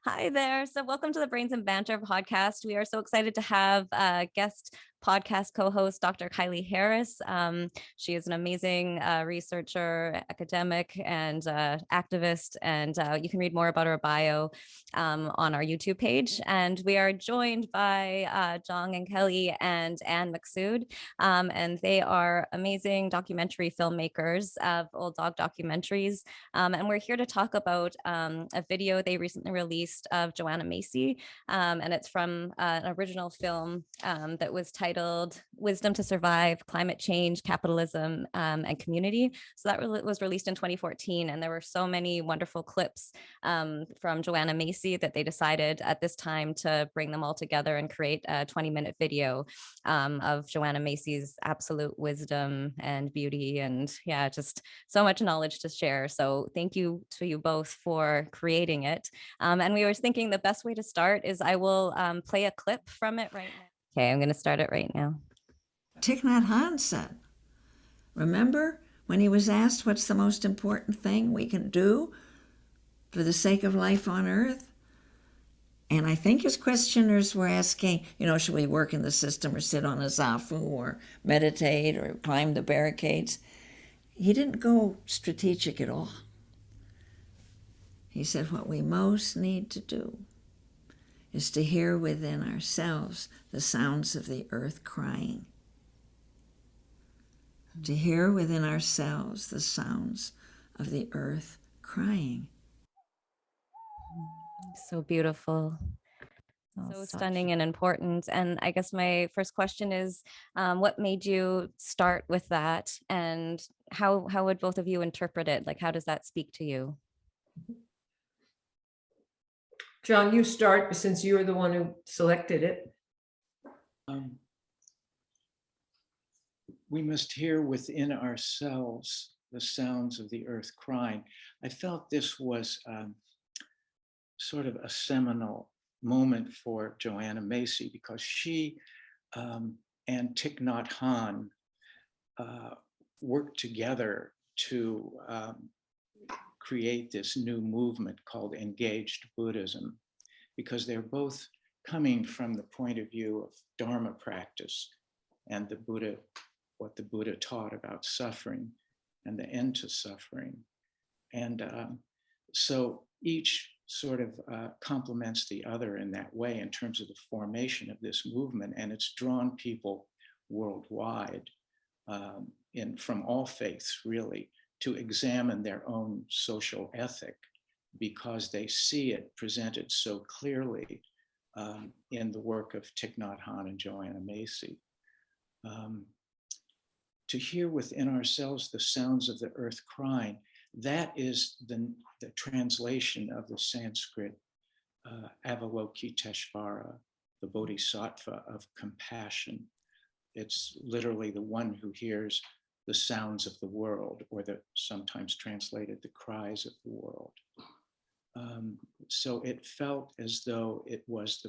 Hi there. So, welcome to the Brains and Banter Podcast. We are so excited to have guest podcast co-host Dr. Kylie Harris. She is an amazing researcher, academic, and activist. And you can read more about her bio on our YouTube page. And we are joined by John Ankele and Anne Macksoud. And they are amazing documentary filmmakers of old dog documentaries. And we're here to talk about a video they recently released of Joanna Macy. And it's from an original film that was titled Wisdom to Survive, Climate Change, Capitalism, and Community. So that was released in 2014. And there were so many wonderful clips from Joanna Macy that they decided at this time to bring them all together and create a 20-minute video of Joanna Macy's absolute wisdom and beauty. And yeah, just so much knowledge to share. So thank you to you both for creating it. And we were thinking the best way to start is I will play a clip from it right now. Okay, I'm going to start it right now. Thich Nhat Hanh said, remember when he was asked what's the most important thing we can do for the sake of life on Earth? And I think his questioners were asking, should we work in the system or sit on a zafu or meditate or climb the barricades? He didn't go strategic at all. He said what we most need to do is to hear within ourselves the sounds of the earth crying. To hear within ourselves the sounds of the earth crying. So beautiful. So stunning and important. And I guess my first question is, what made you start with that? And how would both of you interpret it? Like, how does that speak to you? John, you start since you're the one who selected it. We must hear within ourselves the sounds of the earth crying. I felt this was sort of a seminal moment for Joanna Macy because she and Thich Nhat Hanh worked together to create this new movement called engaged Buddhism, because they're both coming from the point of view of Dharma practice and the Buddha, what the Buddha taught about suffering and the end to suffering. And so each sort of complements the other in that way in terms of the formation of this movement. And it's drawn people worldwide from all faiths, really, to examine their own social ethic because they see it presented so clearly in the work of Thich Nhat Hanh and Joanna Macy. To hear within ourselves the sounds of the earth crying, that is the translation of the Sanskrit Avalokiteshvara, the Bodhisattva of compassion. It's literally the one who hears the sounds of the world, or sometimes translated the cries of the world. So it felt as though it was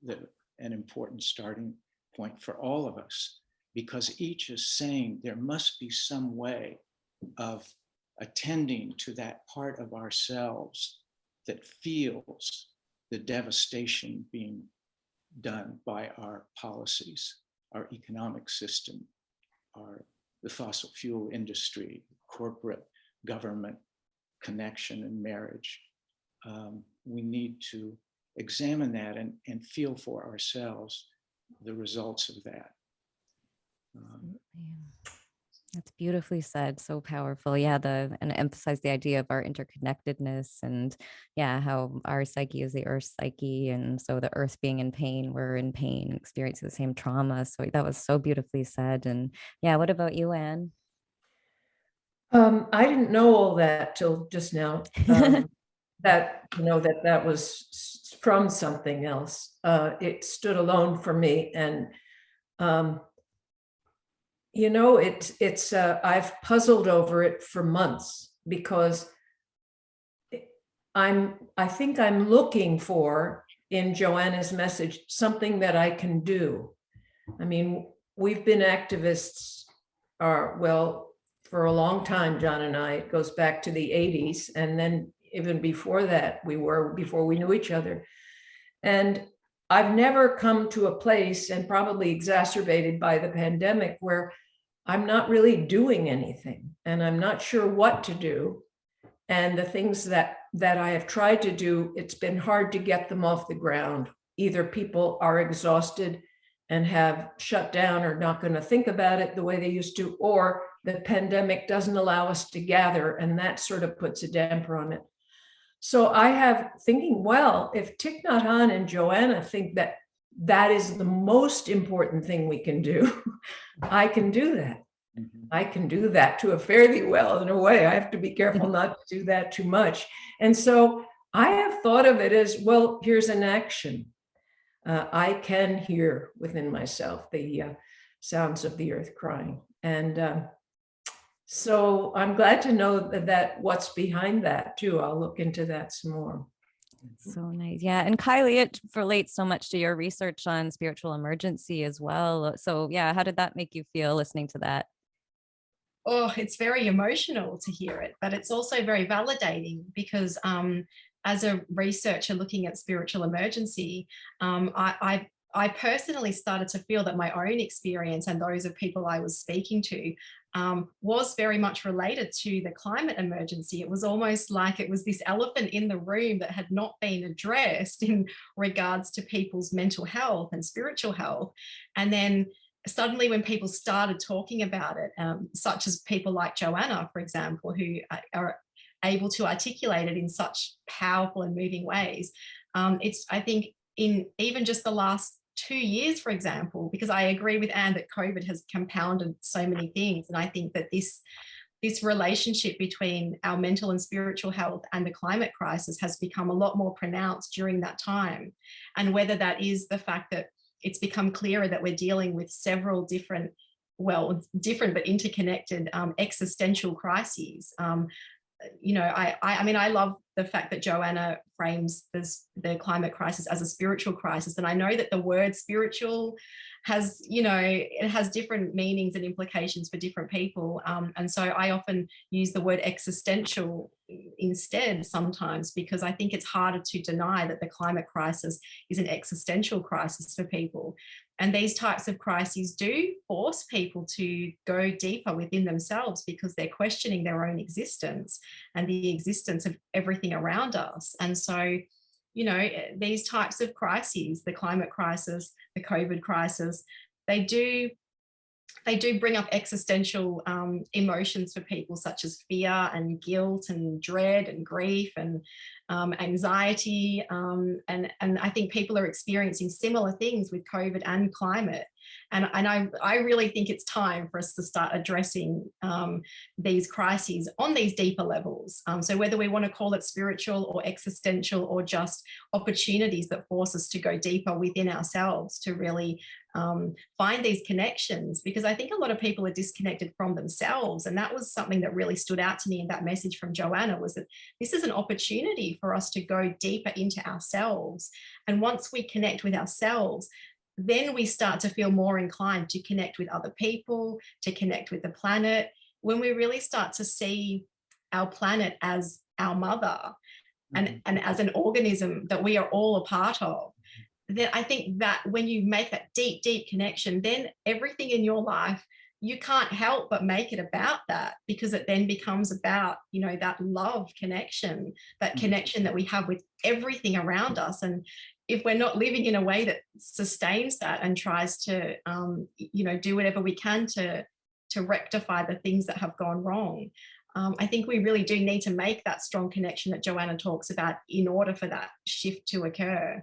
an important starting point for all of us, because each is saying there must be some way of attending to that part of ourselves that feels the devastation being done by our policies, our economic system, the fossil fuel industry, corporate government connection and marriage. We need to examine that and feel for ourselves the results of that. That's beautifully said. So powerful. Yeah. And emphasize the idea of our interconnectedness and how our psyche is the earth's psyche. And so the earth being in pain, we're in pain, experiencing the same trauma. So that was so beautifully said. And what about you, Anne? I didn't know all that till just now. That was from something else. It stood alone for me, and I've puzzled over it for months because I think I'm looking for in Joanna's message something that I can do. I mean, we've been activists for a long time, John and I. It goes back to the 80s, and then even before that, before we knew each other. And I've never come to a place, and probably exacerbated by the pandemic, where I'm not really doing anything and I'm not sure what to do. And the things that I have tried to do, it's been hard to get them off the ground. Either people are exhausted and have shut down or not going to think about it the way they used to, or the pandemic doesn't allow us to gather, and that sort of puts a damper on it. So I have thinking, well, if Thich Nhat Hanh and Joanna think that that is the most important thing we can do, I can do that. I can do that to a fairly well in a way. I have to be careful not to do that too much. And so I have thought of it as, well, here's an action. I can hear within myself the sounds of the earth crying. And so I'm glad to know that what's behind that too. I'll look into that some more. So nice. Yeah. And Kylie, it relates so much to your research on spiritual emergency as well. So yeah, how did that make you feel listening to that? Oh, it's very emotional to hear it, but it's also very validating because as a researcher looking at spiritual emergency, I personally started to feel that my own experience and those of people I was speaking to was very much related to the climate emergency. It was almost like it was this elephant in the room that had not been addressed in regards to people's mental health and spiritual health. And then suddenly when people started talking about it, such as people like Joanna, for example, who are able to articulate it in such powerful and moving ways, it's, I think, in even just the last 2 years, for example, because I agree with Anne that COVID has compounded so many things. And I think that this relationship between our mental and spiritual health and the climate crisis has become a lot more pronounced during that time. And whether that is the fact that it's become clearer that we're dealing with several different but interconnected existential crises. You know, I mean, I love the fact that Joanna frames the climate crisis as a spiritual crisis. And I know that the word spiritual has, you know, it has different meanings and implications for different people. And so I often use the word existential instead sometimes, because I think it's harder to deny that the climate crisis is an existential crisis for people. And these types of crises do force people to go deeper within themselves because they're questioning their own existence and the existence of everything around us. And so, you know, these types of crises, the climate crisis, the COVID crisis, they do bring up existential emotions for people, such as fear and guilt and dread and grief and anxiety. And I think people are experiencing similar things with COVID and climate. And I really think it's time for us to start addressing these crises on these deeper levels. So whether we want to call it spiritual or existential or just opportunities that force us to go deeper within ourselves to really find these connections, because I think a lot of people are disconnected from themselves. And that was something that really stood out to me in that message from Joanna, was that this is an opportunity for us to go deeper into ourselves. And once we connect with ourselves, then we start to feel more inclined to connect with other people, to connect with the planet. When we really start to see our planet as our mother and as an organism that we are all a part of, then I think that when you make that deep, deep connection, then everything in your life, you can't help but make it about that, because it then becomes about, you know, that love connection, that connection that we have with everything around us. And if we're not living in a way that sustains that and tries to, you know, do whatever we can to rectify the things that have gone wrong, I think we really do need to make that strong connection that Joanna talks about in order for that shift to occur.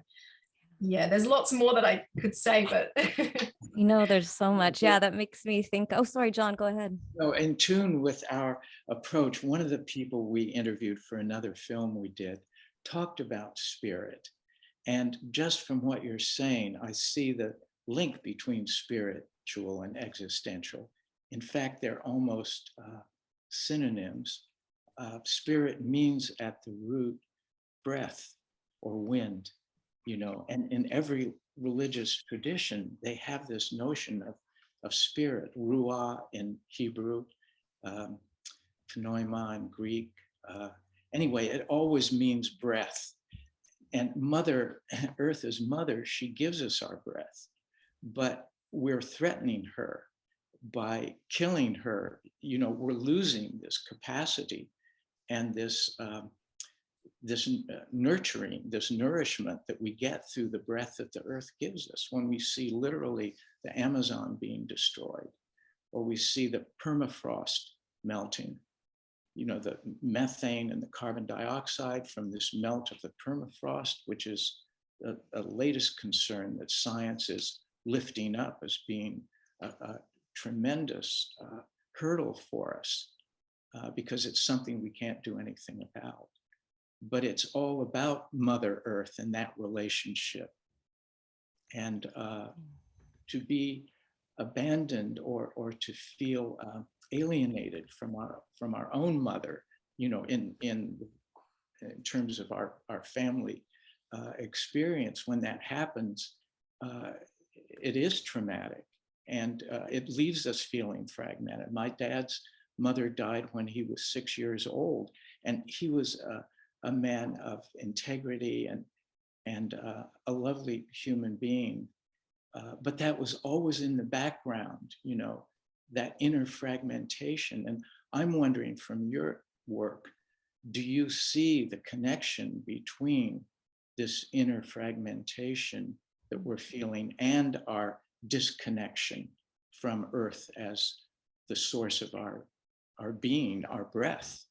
Yeah, there's lots more that I could say, but You know, there's so much. Yeah, that makes me think. Oh, sorry, John, go ahead. So in tune with our approach, one of the people we interviewed for another film we did talked about spirit. And just from what you're saying, I see the link between spiritual and existential. In fact, they're almost synonyms. Spirit means at the root breath or wind, you know, and in every religious tradition, they have this notion of spirit, ruah in Hebrew, pneuma in Greek, Anyway, it always means breath. And Mother Earth is mother, she gives us our breath, but we're threatening her by killing her. You know, we're losing this capacity and this nurturing, this nourishment that we get through the breath that the earth gives us. When we see literally the Amazon being destroyed, or we see the permafrost melting, you know, the methane and the carbon dioxide from this melt of the permafrost, which is a latest concern that science is lifting up as being a tremendous hurdle for us, because it's something we can't do anything about. But it's all about Mother Earth and that relationship. And to be abandoned or to feel alienated from our own mother, you know, in terms of our family experience, when that happens, it is traumatic, and it leaves us feeling fragmented. My dad's mother died when he was 6 years old, and he was a man of integrity and a lovely human being. But that was always in the background, you know, that inner fragmentation. And I'm wondering, from your work, do you see the connection between this inner fragmentation that we're feeling and our disconnection from Earth as the source of our being, our breath?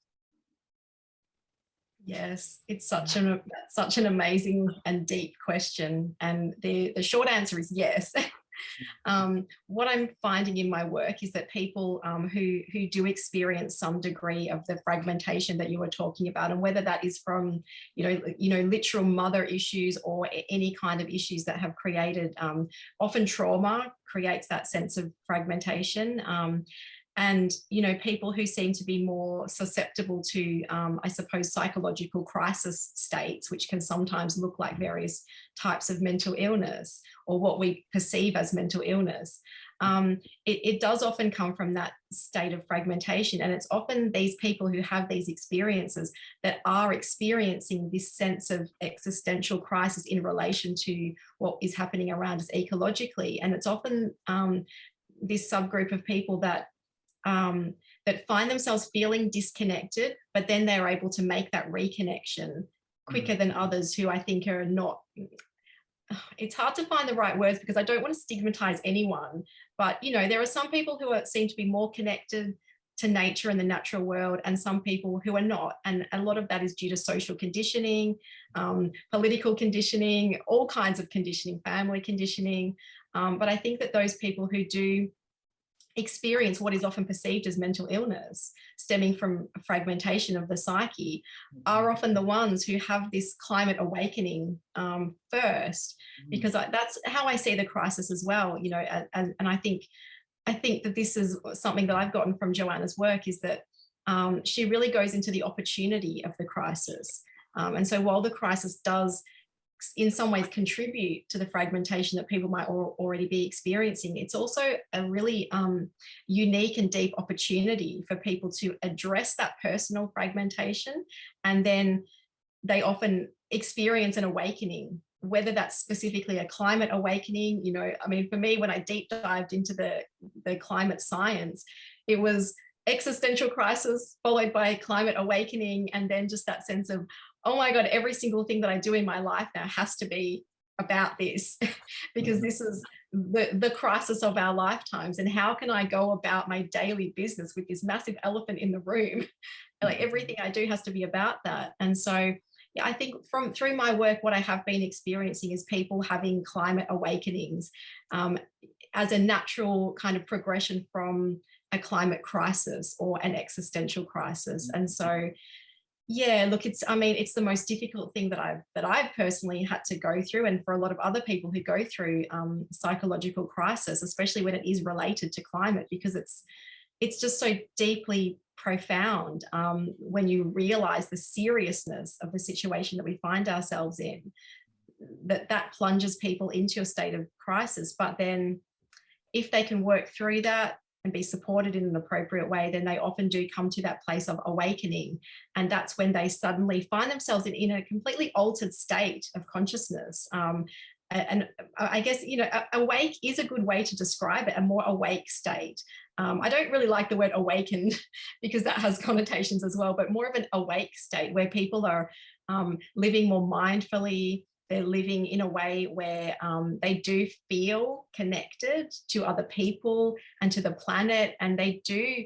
Yes, it's such an amazing and deep question, and the short answer is yes. What I'm finding in my work is that people who do experience some degree of the fragmentation that you were talking about, and whether that is from literal mother issues or any kind of issues that have created, often trauma creates that sense of fragmentation. And, you know, people who seem to be more susceptible to, I suppose, psychological crisis states, which can sometimes look like various types of mental illness or what we perceive as mental illness. It does often come from that state of fragmentation. And it's often these people who have these experiences that are experiencing this sense of existential crisis in relation to what is happening around us ecologically. And it's often this subgroup of people that find themselves feeling disconnected, but then they're able to make that reconnection quicker than others who I think are not. It's hard to find the right words because I don't want to stigmatize anyone, but you know, there are some people who seem to be more connected to nature and the natural world, and some people who are not. And a lot of that is due to social conditioning, political conditioning, all kinds of conditioning, family conditioning. But I think that those people who do experience what is often perceived as mental illness stemming from fragmentation of the psyche are often the ones who have this climate awakening first, because that's how I see the crisis as well, you know. And I think that this is something that I've gotten from Joanna's work, is that she really goes into the opportunity of the crisis. And so while the crisis does in some ways contribute to the fragmentation that people might already be experiencing, it's also a really unique and deep opportunity for people to address that personal fragmentation, and then they often experience an awakening, whether that's specifically a climate awakening. You know, I mean, for me, when I deep dived into the climate science, it was existential crisis followed by climate awakening, and then just that sense of, oh my God, every single thing that I do in my life now has to be about this because this is the crisis of our lifetimes. And how can I go about my daily business with this massive elephant in the room? Like everything I do has to be about that. And so, yeah, I think through my work, what I have been experiencing is people having climate awakenings as a natural kind of progression from a climate crisis or an existential crisis. And so, yeah, look, it's the most difficult thing that I've personally had to go through, and for a lot of other people who go through psychological crisis, especially when it is related to climate, because it's just so deeply profound when you realize the seriousness of the situation that we find ourselves in, that plunges people into a state of crisis. But then if they can work through that, and be supported in an appropriate way, then they often do come to that place of awakening. And that's when they suddenly find themselves in a completely altered state of consciousness. And I guess, awake is a good way to describe it, a more awake state. I don't really like the word awakened because that has connotations as well, but more of an awake state where people are living more mindfully. They're living in a way where they do feel connected to other people and to the planet. And they do,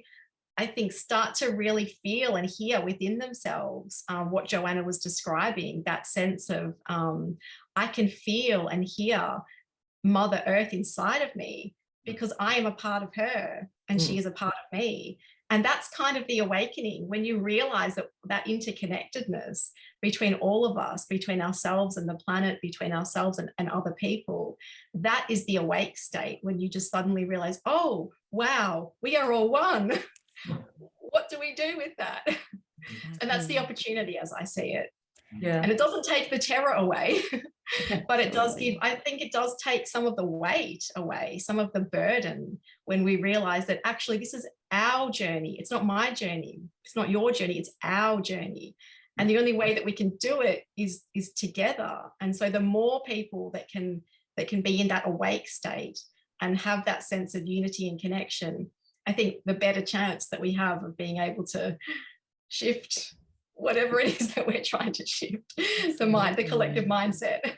I think, start to really feel and hear within themselves what Joanna was describing, that sense of I can feel and hear Mother Earth inside of me because I am a part of her and she is a part of me. And that's kind of the awakening, when you realize that interconnectedness between all of us, between ourselves and the planet, between ourselves and other people. That is the awake state, when you just suddenly realize, oh, wow, we are all one. What do we do with that? And that's the opportunity as I see it. Yeah. And it doesn't take the terror away, but it does I think it does take some of the weight away, some of the burden, when we realize that actually this is our journey. It's not my journey. It's not your journey. It's our journey. And the only way that we can do it is together. And so the more people that can be in that awake state and have that sense of unity and connection, I think the better chance that we have of being able to shift whatever it is that we're trying to shift, the collective mindset.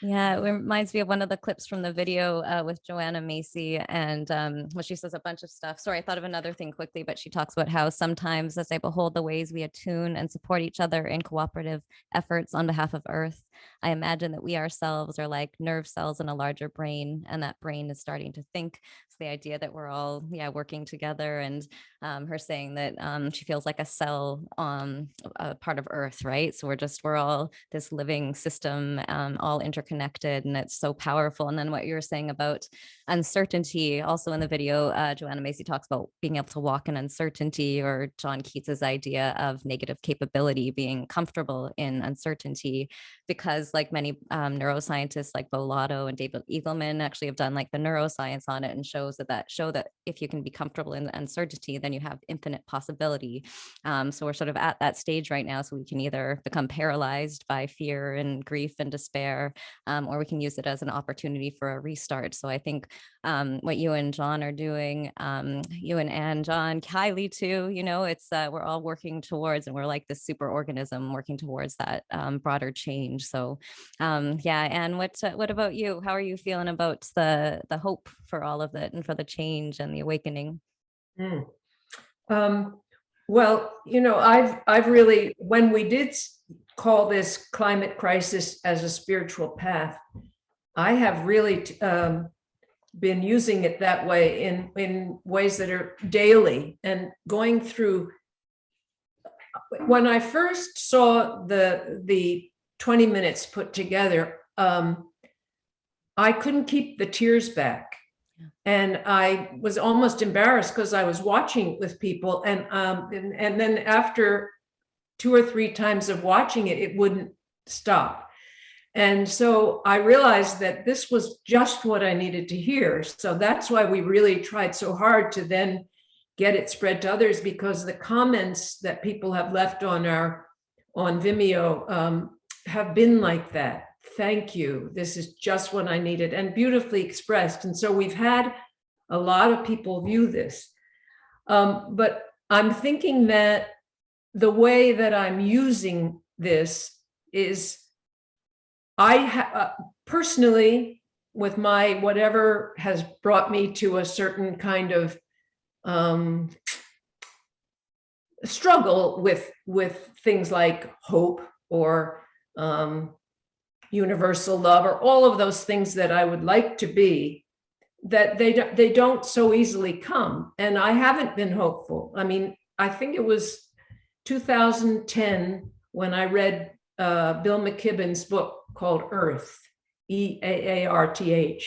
Yeah, it reminds me of one of the clips from the video with Joanna Macy, and well, she says a bunch of stuff. Sorry, I thought of another thing quickly, but she talks about how sometimes as I behold the ways we attune and support each other in cooperative efforts on behalf of Earth, I imagine that we ourselves are like nerve cells in a larger brain, and that brain is starting to think. So the idea that we're all, working together, and her saying that she feels like a cell, a part of Earth, right? So we're all this living system, all interconnected, and it's so powerful. And then what you were saying about uncertainty, also in the video, Joanna Macy talks about being able to walk in uncertainty, or John Keats's idea of negative capability, being comfortable in uncertainty, because like many neuroscientists like Bo Lotto and David Eagleman actually have done like the neuroscience on it, and show that if you can be comfortable in uncertainty, then you have infinite possibility. So we're sort of at that stage right now, so we can either become paralyzed by fear and grief and despair, or we can use it as an opportunity for a restart. So I think what you and John are doing, you and Anne, John, Kylie too, it's we're all working towards, and we're like this super organism working towards that broader change. So Anne, what about you? How are you feeling about the hope for all of it and for the change and the awakening? Well, I've really, when we did call this climate crisis as a spiritual path, I have really been using it that way in ways that are daily, and going through. When I first saw the 20 minutes put together, I couldn't keep the tears back. And I was almost embarrassed because I was watching with people, and then after 2 or 3 times of watching it, it wouldn't stop. And so I realized that this was just what I needed to hear. So that's why we really tried so hard to then get it spread to others, because the comments that people have left on Vimeo have been like that. Thank you. This is just what I needed, and beautifully expressed. And so we've had a lot of people view this. But I'm thinking that the way that I'm using this is, personally, with my whatever has brought me to a certain kind of struggle with things like hope, or universal love, or all of those things that I would like to be, that they don't so easily come. And I haven't been hopeful. I mean, I think it was 2010 when I read Bill McKibben's book called Earth, EAARTH.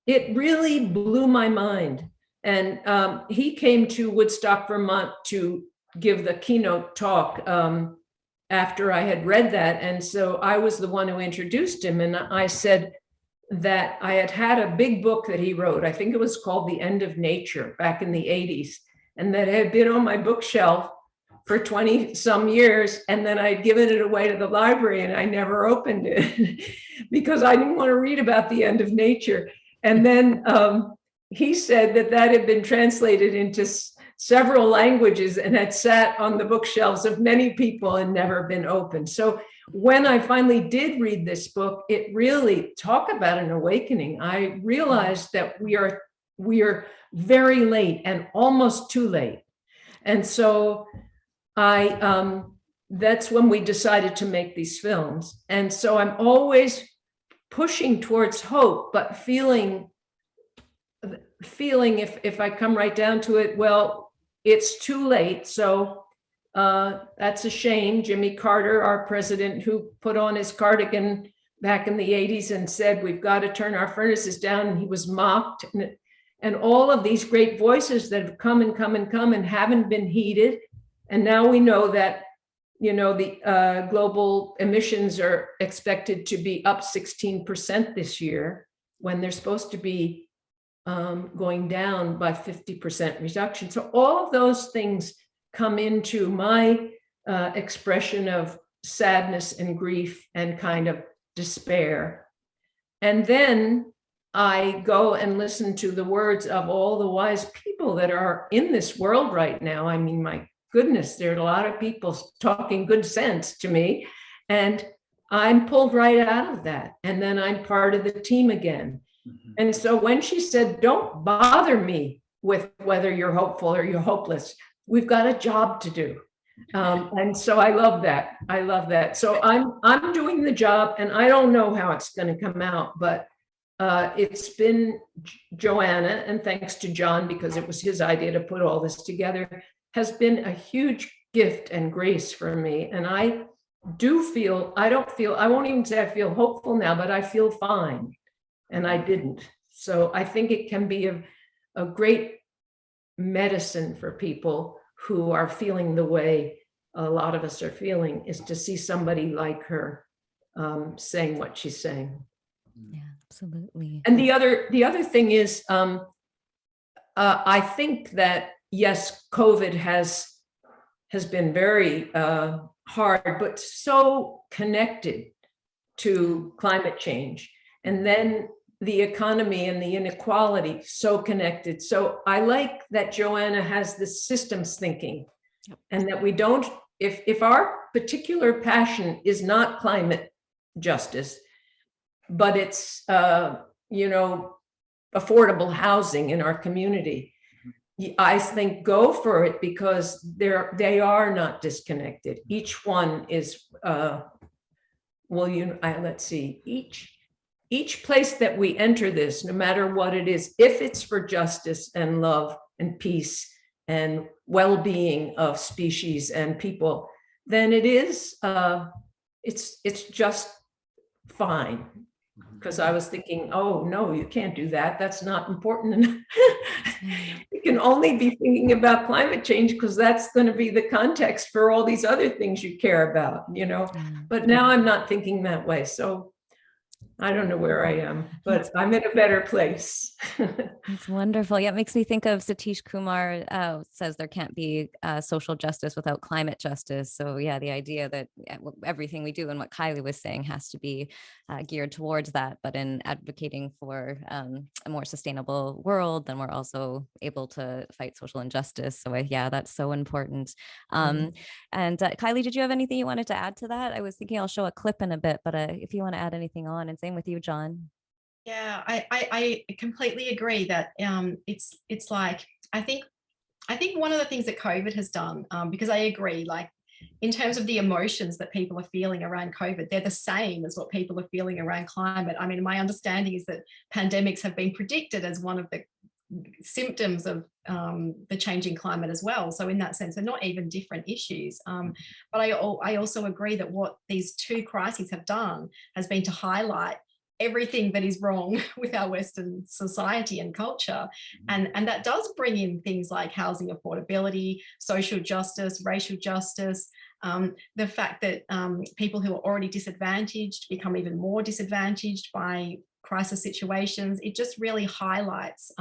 It really blew my mind. And he came to Woodstock, Vermont to give the keynote talk after I had read that. And so I was the one who introduced him. And I said, that I had a big book that he wrote. I think it was called The End of Nature back in the 80s, and that had been on my bookshelf for 20 some years. And then I'd given it away to the library and I never opened it because I didn't want to read about the end of nature. And then he said that had been translated into several languages and had sat on the bookshelves of many people and never been opened. So when I finally did read this book, it really, talk about an awakening. I realized that we are very late and almost too late. And so that's when we decided to make these films. And so I'm always pushing towards hope, but feeling if I come right down to it, well, it's too late. So that's a shame. Jimmy Carter, our president, who put on his cardigan back in the 80s and said, we've got to turn our furnaces down. And he was mocked. And all of these great voices that have come and come and come and haven't been heeded. And now we know that, the global emissions are expected to be up 16% this year when they're supposed to be going down by 50% reduction. So all of those things come into my expression of sadness and grief and kind of despair. And then I go and listen to the words of all the wise people that are in this world right now. I mean, my goodness, there are a lot of people talking good sense to me, and I'm pulled right out of that. And then I'm part of the team again. Mm-hmm. And so when she said, don't bother me with whether you're hopeful or you're hopeless, we've got a job to do. And so I love that. I love that. So I'm doing the job, and I don't know how it's going to come out, but it's been Joanna, and thanks to John, because it was his idea to put all this together, has been a huge gift and grace for me. And I won't even say I feel hopeful now, but I feel fine. And I didn't. So I think it can be a great medicine for people who are feeling the way a lot of us are feeling, is to see somebody like her saying what she's saying. Yeah, absolutely. And the other thing is, I think that, yes, COVID has been very hard, but so connected to climate change. And then the economy and the inequality, so connected. So I like that Joanna has this systems thinking, and that we don't, if our particular passion is not climate justice, but it's, affordable housing in our community, I think go for it, because they are not disconnected. Each one is, let's see, each place that we enter this, no matter what it is, if it's for justice and love and peace and well-being of species and people, then it is, it's just fine. Because I was thinking, oh, no, you can't do that. That's not important enough. You can only be thinking about climate change because that's going to be the context for all these other things you care about, But now I'm not thinking that way. So I don't know where I am, but I'm in a better place. It's wonderful. Yeah, it makes me think of Satish Kumar says there can't be social justice without climate justice. So yeah, the idea that everything we do, and what Kylie was saying, has to be geared towards that. But in advocating for a more sustainable world, then we're also able to fight social injustice. So yeah, that's so important. And Kylie, did you have anything you wanted to add to that? I was thinking I'll show a clip in a bit, but if you want to add anything on, and same with you, John. Yeah, I completely agree that it's like, I think one of the things that COVID has done, because I agree, like in terms of the emotions that people are feeling around COVID, they're the same as what people are feeling around climate. I mean, my understanding is that pandemics have been predicted as one of the symptoms of the changing climate as well. So in that sense, they're not even different issues. But I also agree that what these two crises have done has been to highlight everything that is wrong with our Western society and culture. And that does bring in things like housing affordability, social justice, racial justice, the fact that people who are already disadvantaged become even more disadvantaged by crisis situations. It just really highlights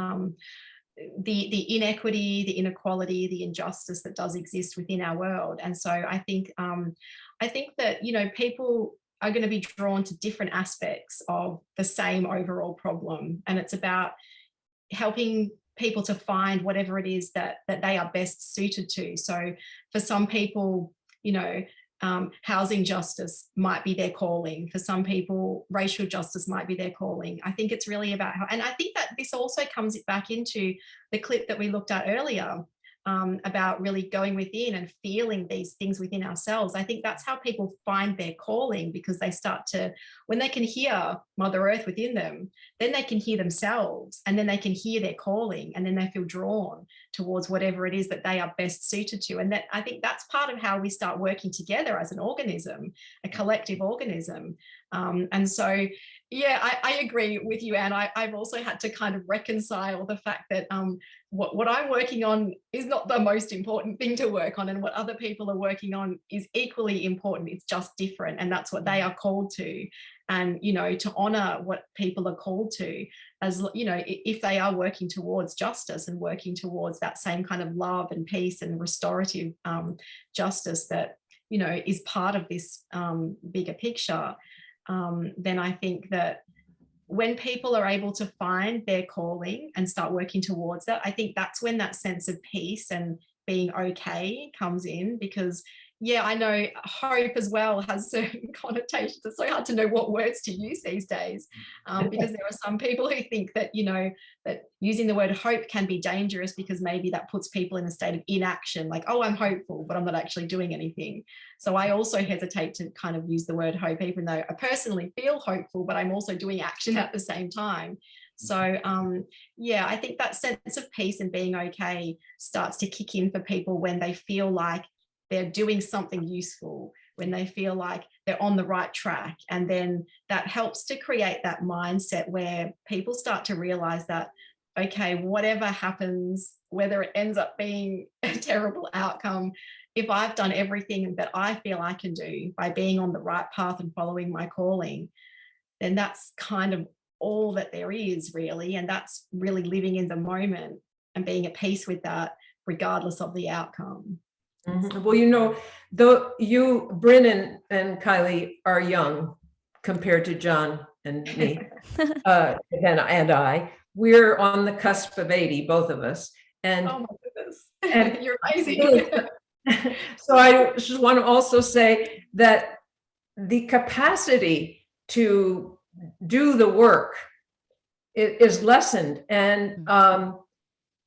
the inequity, the inequality, the injustice that does exist within our world. And so I think that, you know, people are going to be drawn to different aspects of the same overall problem, and it's about helping people to find whatever it is that they are best suited to. So for some people, you know, housing justice might be their calling. For some people, racial justice might be their calling. I think it's really about how, and I think that this also comes back into the clip that we looked at earlier, about really going within and feeling these things within ourselves. I think that's how people find their calling, because they start to, when they can hear Mother Earth within them, then they can hear themselves, and then they can hear their calling, and then they feel drawn towards whatever it is that they are best suited to. And that, I think that's part of how we start working together as an organism, a collective organism. And so, yeah, I agree with you, Anne. I've also had to kind of reconcile the fact that what I'm working on is not the most important thing to work on, and what other people are working on is equally important. It's just different, and that's what they are called to. And, you know, to honor what people are called to, as, you know, if they are working towards justice and working towards that same kind of love and peace and restorative justice that, you know, is part of this bigger picture, then I think that when people are able to find their calling and start working towards that, I think that's when that sense of peace and being okay comes in. Because, yeah, I know hope as well has certain connotations. It's so hard to know what words to use these days, because there are some people who think that, you know, that using the word hope can be dangerous because maybe that puts people in a state of inaction, like, oh, I'm hopeful, but I'm not actually doing anything. So I also hesitate to kind of use the word hope, even though I personally feel hopeful, but I'm also doing action at the same time. So, yeah, I think that sense of peace and being okay starts to kick in for people when they feel like they're doing something useful, when they feel like they're on the right track. And then that helps to create that mindset where people start to realize that, okay, whatever happens, whether it ends up being a terrible outcome, if I've done everything that I feel I can do by being on the right path and following my calling, then that's kind of all that there is, really. And that's really living in the moment and being at peace with that, regardless of the outcome. Mm-hmm. Well, you know, though you, Bryn and Kylie are young compared to John and me, and I, we're on the cusp of 80, both of us. And oh my goodness, and you're amazing. So I just want to also say that the capacity to do the work is lessened, and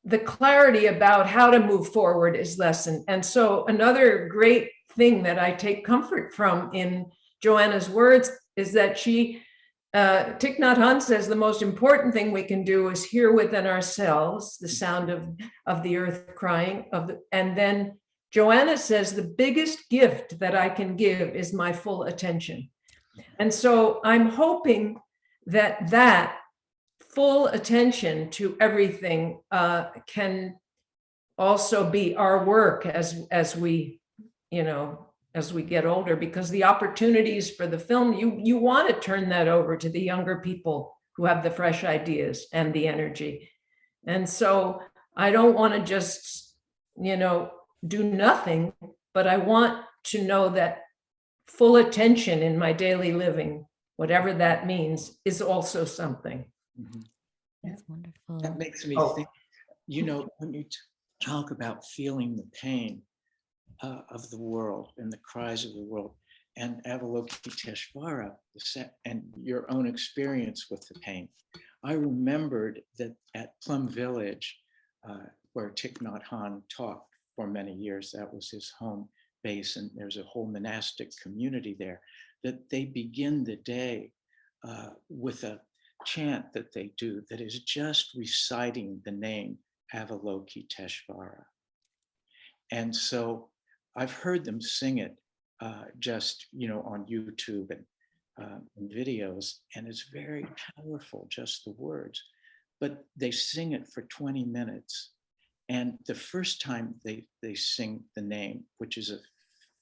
the clarity about how to move forward is lessened. And so another great thing that I take comfort from in Joanna's words is that she, Thich Nhat Hanh says, the most important thing we can do is hear within ourselves the sound of the earth crying, and then Joanna says the biggest gift that I can give is my full attention. And so I'm hoping that full attention to everything can also be our work as we, you know, as we get older, because the opportunities for the film, you want to turn that over to the younger people who have the fresh ideas and the energy. And so I don't want to just, you know, do nothing, but I want to know that full attention in my daily living, whatever that means, is also something. Mhm. That's wonderful. That makes me Oh. think, you know, when you talk about feeling the pain of the world and the cries of the world, and Avalokiteshvara, and your own experience with the pain, I remembered that at Plum Village, where Thich Nhat Hanh taught for many years, that was his home base, and there's a whole monastic community there, that they begin the day with a chant that they do that is just reciting the name Avalokiteshvara. And so I've heard them sing it just, you know, on YouTube and videos, and it's very powerful, just the words. But they sing it for 20 minutes. And the first time they sing the name, which is a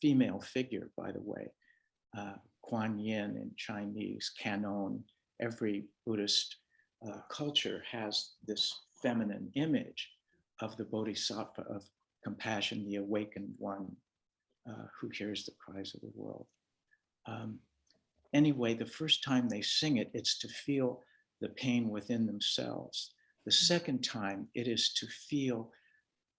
female figure, by the way, Kuan Yin in Chinese, Canon every Buddhist culture has this feminine image of the bodhisattva, of compassion, the awakened one who hears the cries of the world. Anyway, the first time they sing it, it's to feel the pain within themselves. The second time, it is to feel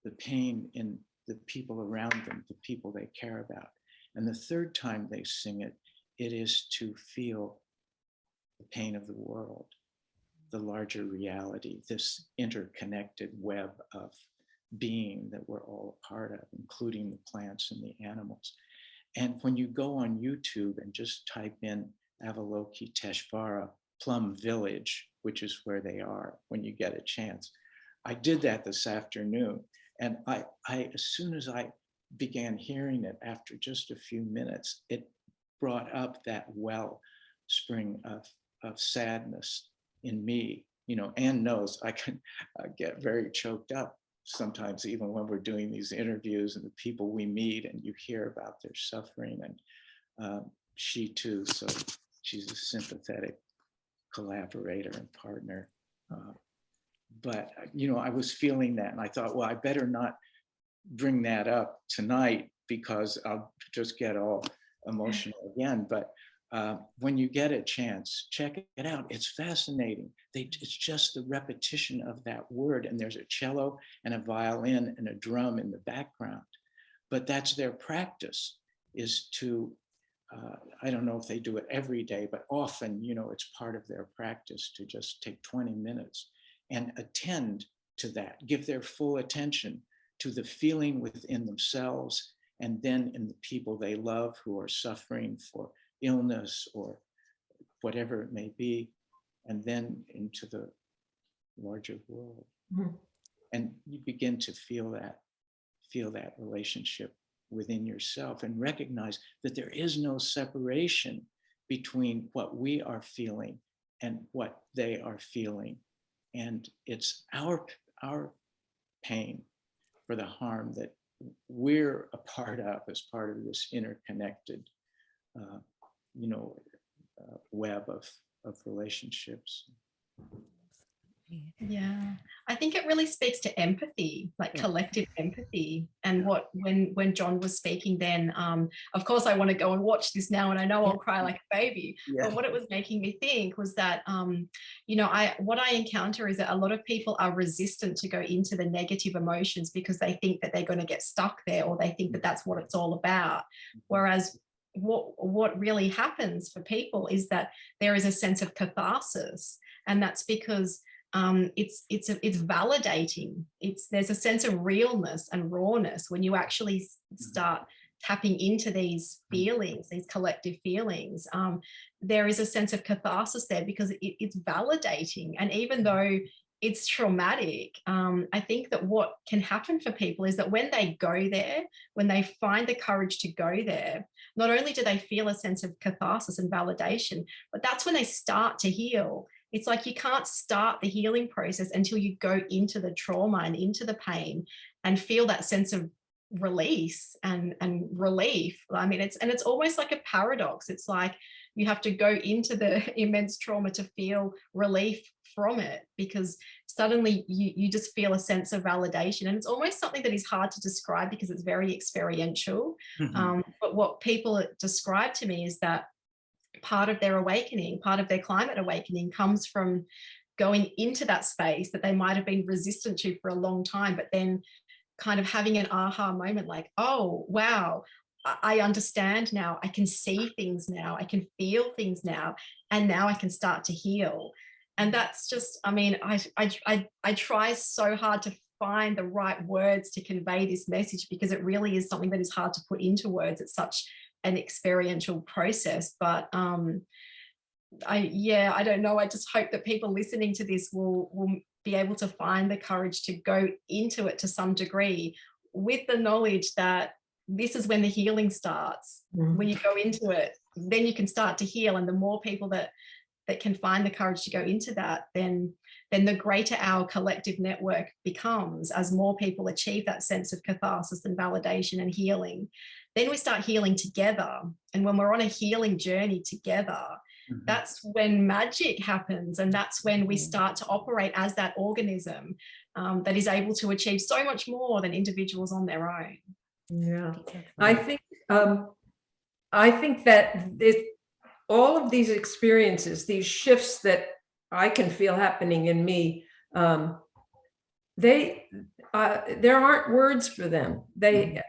the pain in the people around them, the people they care about. And the third time they sing it, it is to feel the pain of the world, the larger reality, this interconnected web of being that we're all a part of, including the plants and the animals. And when you go on YouTube and just type in Avalokiteshvara Plum Village, which is where they are when you get a chance. I did that this afternoon. And I as soon as I began hearing it, after just a few minutes, it brought up that wellspring of sadness in me. You know, Anne knows I can get very choked up sometimes, even when we're doing these interviews and the people we meet and you hear about their suffering. And she too, so she's a sympathetic collaborator and partner. But, you know, I was feeling that and I thought, well, I better not bring that up tonight because I'll just get all emotional again. But when you get a chance, check it out. It's fascinating. It's just the repetition of that word. And there's a cello and a violin and a drum in the background. But that's their practice, is to, I don't know if they do it every day, but often, you know, it's part of their practice to just take 20 minutes and attend to that, give their full attention to the feeling within themselves and then in the people they love who are suffering for illness or whatever it may be, and then into the larger world. Mm-hmm. And you begin to feel that relationship within yourself and recognize that there is no separation between what we are feeling and what they are feeling. And it's our pain for the harm that we're a part of as part of this interconnected web of relationships. Yeah, I think it really speaks to empathy, like collective empathy. And when John was speaking then, of course I want to go and watch this now and I know I'll cry like a baby. Yeah. But what it was making me think was that, what I encounter is that a lot of people are resistant to go into the negative emotions because they think that they're going to get stuck there, or they think that that's what it's all about. Whereas what really happens for people is that there is a sense of catharsis, and that's because it's validating. There's a sense of realness and rawness when you actually start tapping into these feelings, these collective feelings. There is a sense of catharsis there because it's validating. And even though it's traumatic, I think that what can happen for people is that when they go there, when they find the courage to go there, not only do they feel a sense of catharsis and validation, but that's when they start to heal. It's like you can't start the healing process until you go into the trauma and into the pain and feel that sense of release and relief. I mean, it's almost like a paradox. It's like you have to go into the immense trauma to feel relief from it, because suddenly you just feel a sense of validation. And it's almost something that is hard to describe because it's very experiential. Mm-hmm. But what people describe to me is that part of their awakening, part of their climate awakening comes from going into that space that they might have been resistant to for a long time, but then kind of having an aha moment like, oh, wow, I understand now. I can see things now. I can feel things now. And now I can start to heal. And that's just, I mean, I try so hard to find the right words to convey this message, because it really is something that is hard to put into words. It's such an experiential process. But I don't know. I just hope that people listening to this will be able to find the courage to go into it to some degree, with the knowledge that this is when the healing starts. Mm-hmm. When you go into it, then you can start to heal. And the more people that can find the courage to go into that, then the greater our collective network becomes. As more people achieve that sense of catharsis and validation and healing, then we start healing together. And when we're on a healing journey together, that's when magic happens, and that's when we start to operate as that organism that is able to achieve so much more than individuals on their own. Yeah, I think that all of these experiences, these shifts that I can feel happening in me, there aren't words for them. There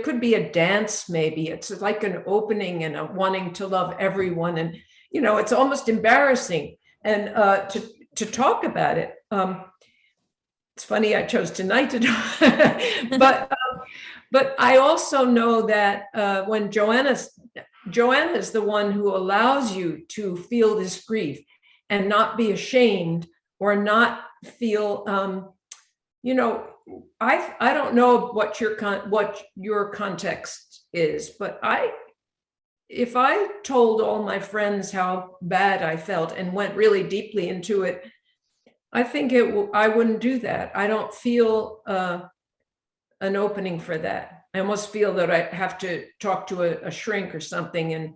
could be a dance, maybe. It's like an opening and a wanting to love everyone. And, it's almost embarrassing. And to talk about it. It's funny, I chose tonight to talk, but I also know that when Joanna's the one who allows you to feel this grief and not be ashamed or not feel, I don't know what your context is, but if I told all my friends how bad I felt and went really deeply into it, I think I wouldn't do that. I don't feel an opening for that. I almost feel that I have to talk to a shrink or something, and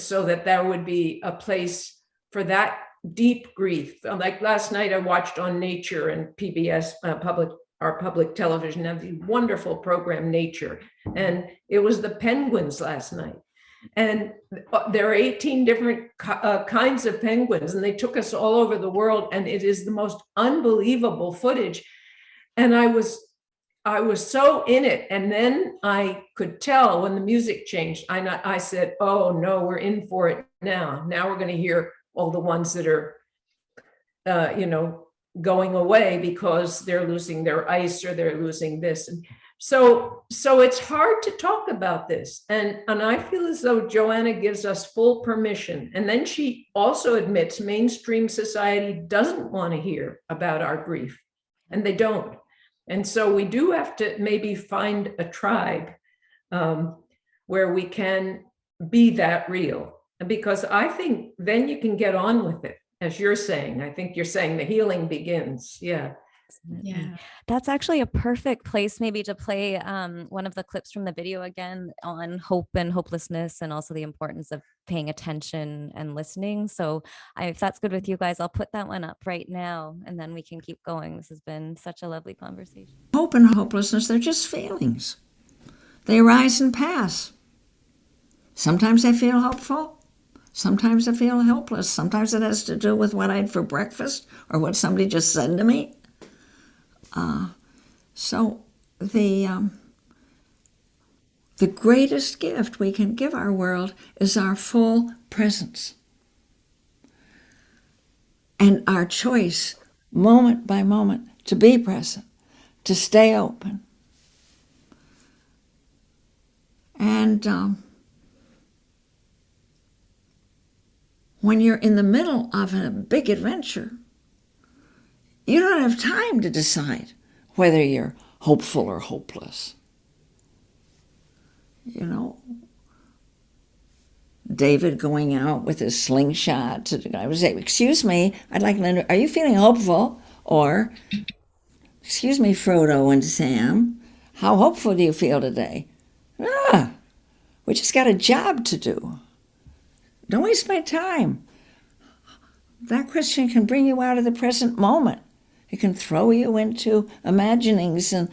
so that there would be a place for that deep grief. Like last night, I watched on Nature and PBS, our public television, have the wonderful program Nature, and it was the penguins last night. And there are 18 different kinds of penguins, and they took us all over the world, and it is the most unbelievable footage. And I was so in it, and then I could tell when the music changed. I said, "Oh no, we're in for it now. Now we're going to hear all the ones that are, going away because they're losing their ice or they're losing this." And so it's hard to talk about this. And I feel as though Joanna gives us full permission. And then she also admits mainstream society doesn't want to hear about our grief, and they don't. And so we do have to maybe find a tribe where we can be that real. And because I think then you can get on with it, as you're saying. I think you're saying the healing begins. Yeah. Yeah. That's actually a perfect place maybe to play one of the clips from the video again on hope and hopelessness, and also the importance of paying attention and listening. So if that's good with you guys, I'll put that one up right now, and then we can keep going. This has been such a lovely conversation. Hope and hopelessness, they're just feelings. They arise and pass. Sometimes I feel hopeful. Sometimes I feel helpless. Sometimes it has to do with what I had for breakfast or what somebody just said to me. So the greatest gift we can give our world is our full presence and our choice, moment by moment, to be present, to stay open. And when you're in the middle of a big adventure, you don't have time to decide whether you're hopeful or hopeless. David going out with his slingshot to the guy would say, "Excuse me, I'd like to know, are you feeling hopeful?" Or, "Excuse me, Frodo and Sam, how hopeful do you feel today?" We just got a job to do. Don't waste my time. That question can bring you out of the present moment. It can throw you into imaginings and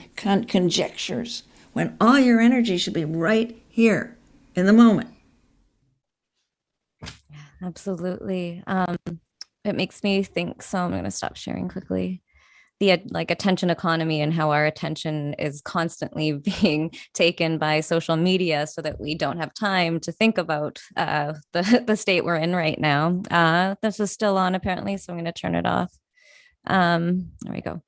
conjectures when all your energy should be right here in the moment. Absolutely. It makes me think, so I'm going to stop sharing quickly. The attention economy and how our attention is constantly being taken by social media so that we don't have time to think about the state we're in right now. This is still on apparently, so I'm going to turn it off. There we go.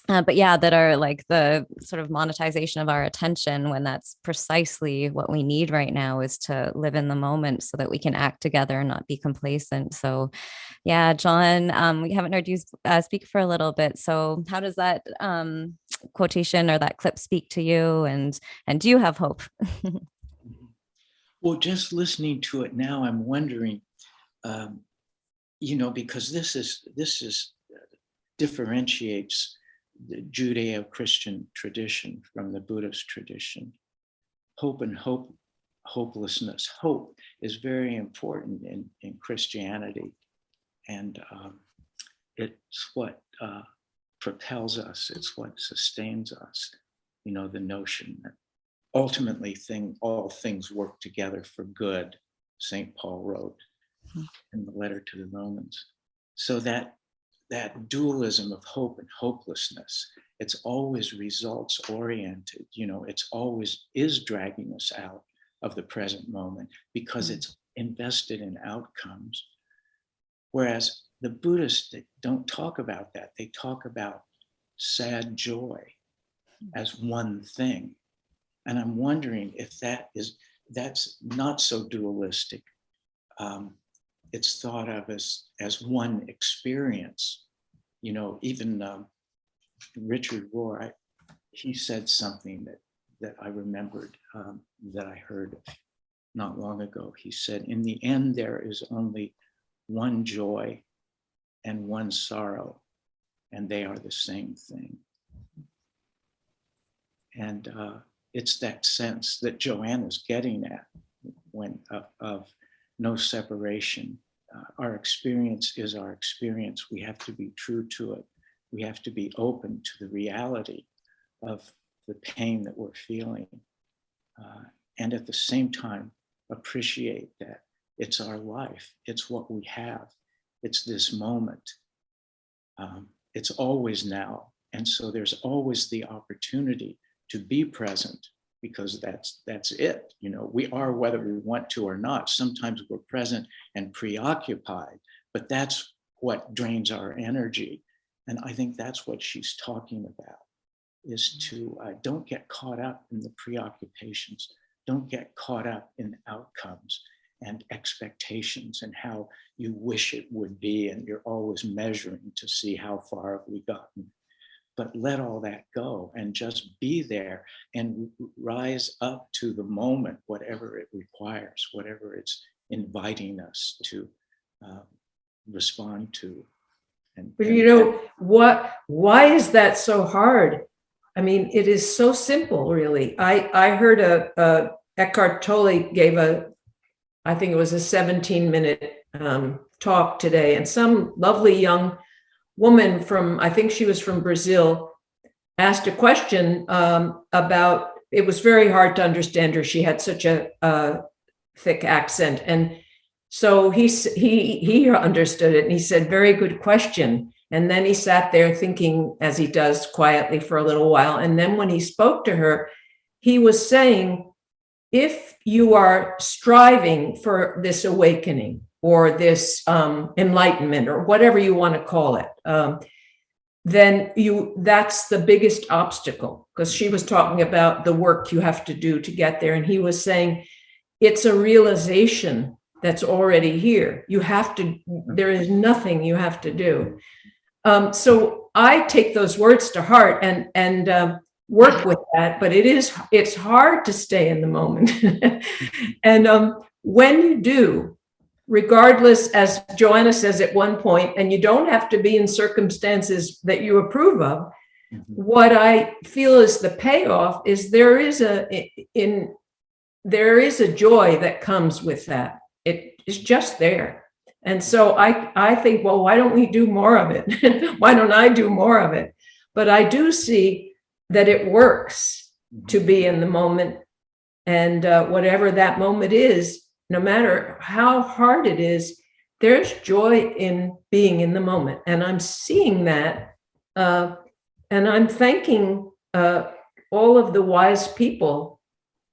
But yeah, that are like the sort of monetization of our attention, when that's precisely what we need right now, is to live in the moment so that we can act together and not be complacent. So yeah, John, we haven't heard you speak for a little bit. So how does that quotation or that clip speak to you? And do you have hope? Well, just listening to it now, I'm wondering, because this differentiates the Judeo-Christian tradition from the Buddhist tradition. Hope and hopelessness. Hope is very important in Christianity, and it's what propels us. It's what sustains us. You know, the notion that ultimately all things work together for good, St. Paul wrote in the letter to the Romans. So that dualism of hope and hopelessness, it's always results oriented. You know, it's always is dragging us out of the present moment because it's invested in outcomes. Whereas the Buddhists, they don't talk about that. They talk about sad joy as one thing. And I'm wondering if that's not so dualistic. It's thought of as one experience. You know, even Richard Rohr, he said something that I remembered that I heard not long ago. He said, in the end, there is only one joy and one sorrow, and they are the same thing. And it's that sense that Joanna's getting at when of no separation. Our experience is our experience. We have to be true to it. We have to be open to the reality of the pain that we're feeling. And at the same time, appreciate that it's our life. It's what we have. It's this moment. It's always now. And so there's always the opportunity to be present, because that's it. You know, we are whether we want to or not. Sometimes we're present and preoccupied, but that's what drains our energy. And I think that's what she's talking about, is to don't get caught up in the preoccupations. Don't get caught up in outcomes and expectations and how you wish it would be. And you're always measuring to see how far have we gotten. But let all that go and just be there and rise up to the moment, whatever it requires, whatever it's inviting us to respond to. But you know what? Why is that so hard? I mean, it is so simple, really. I heard Eckhart Tolle gave I think it was a 17-minute talk today, and some lovely young woman from, I think she was from Brazil, asked a question about, it was very hard to understand her. She had such a thick accent. And so he understood it, and he said, very good question. And then he sat there thinking, as he does, quietly for a little while. And then when he spoke to her, he was saying, if you are striving for this awakening or this enlightenment or whatever you want to call it, then that's the biggest obstacle, because she was talking about the work you have to do to get there. And he was saying, it's a realization that's already here. There is nothing you have to do. So I take those words to heart and work with that, but it's hard to stay in the moment. And when you do, regardless, as Joanna says at one point, and you don't have to be in circumstances that you approve of, what I feel is the payoff is there is a joy that comes with that. It is just there. And so I think, well, why don't we do more of it? Why don't I do more of it? But I do see that it works to be in the moment, and whatever that moment is, no matter how hard it is, there's joy in being in the moment. And I'm seeing that, and I'm thanking all of the wise people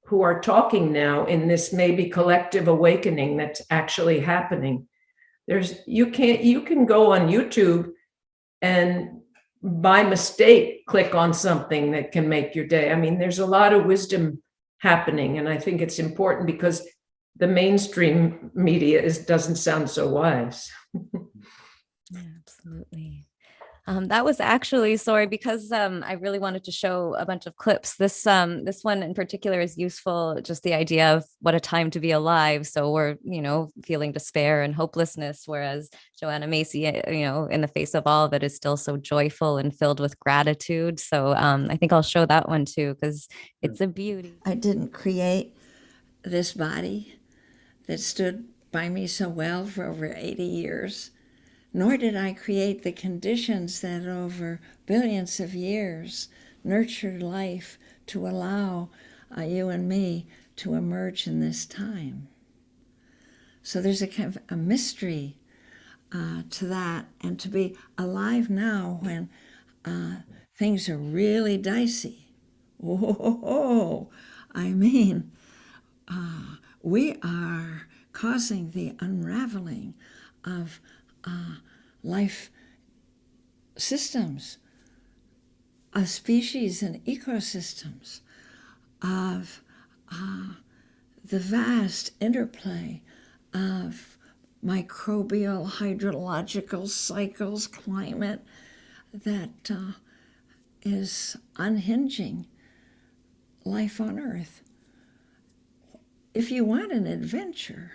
who are talking now in this maybe collective awakening that's actually happening. You can go on YouTube and by mistake click on something that can make your day. I mean, there's a lot of wisdom happening, and I think it's important because the mainstream media doesn't sound so wise. Yeah, absolutely. That was actually, sorry, because I really wanted to show a bunch of clips. This one in particular is useful, just the idea of what a time to be alive. So we're, feeling despair and hopelessness, whereas Joanna Macy, in the face of all of it, is still so joyful and filled with gratitude. So I think I'll show that one too, because it's a beauty. I didn't create this body that stood by me so well for over 80 years, nor did I create the conditions that over billions of years nurtured life to allow you and me to emerge in this time. So there's a kind of a mystery to that, and to be alive now when things are really dicey. Oh, I mean, we are causing the unraveling of life systems, of species and ecosystems, of the vast interplay of microbial, hydrological cycles, climate that is unhinging life on Earth. If you want an adventure,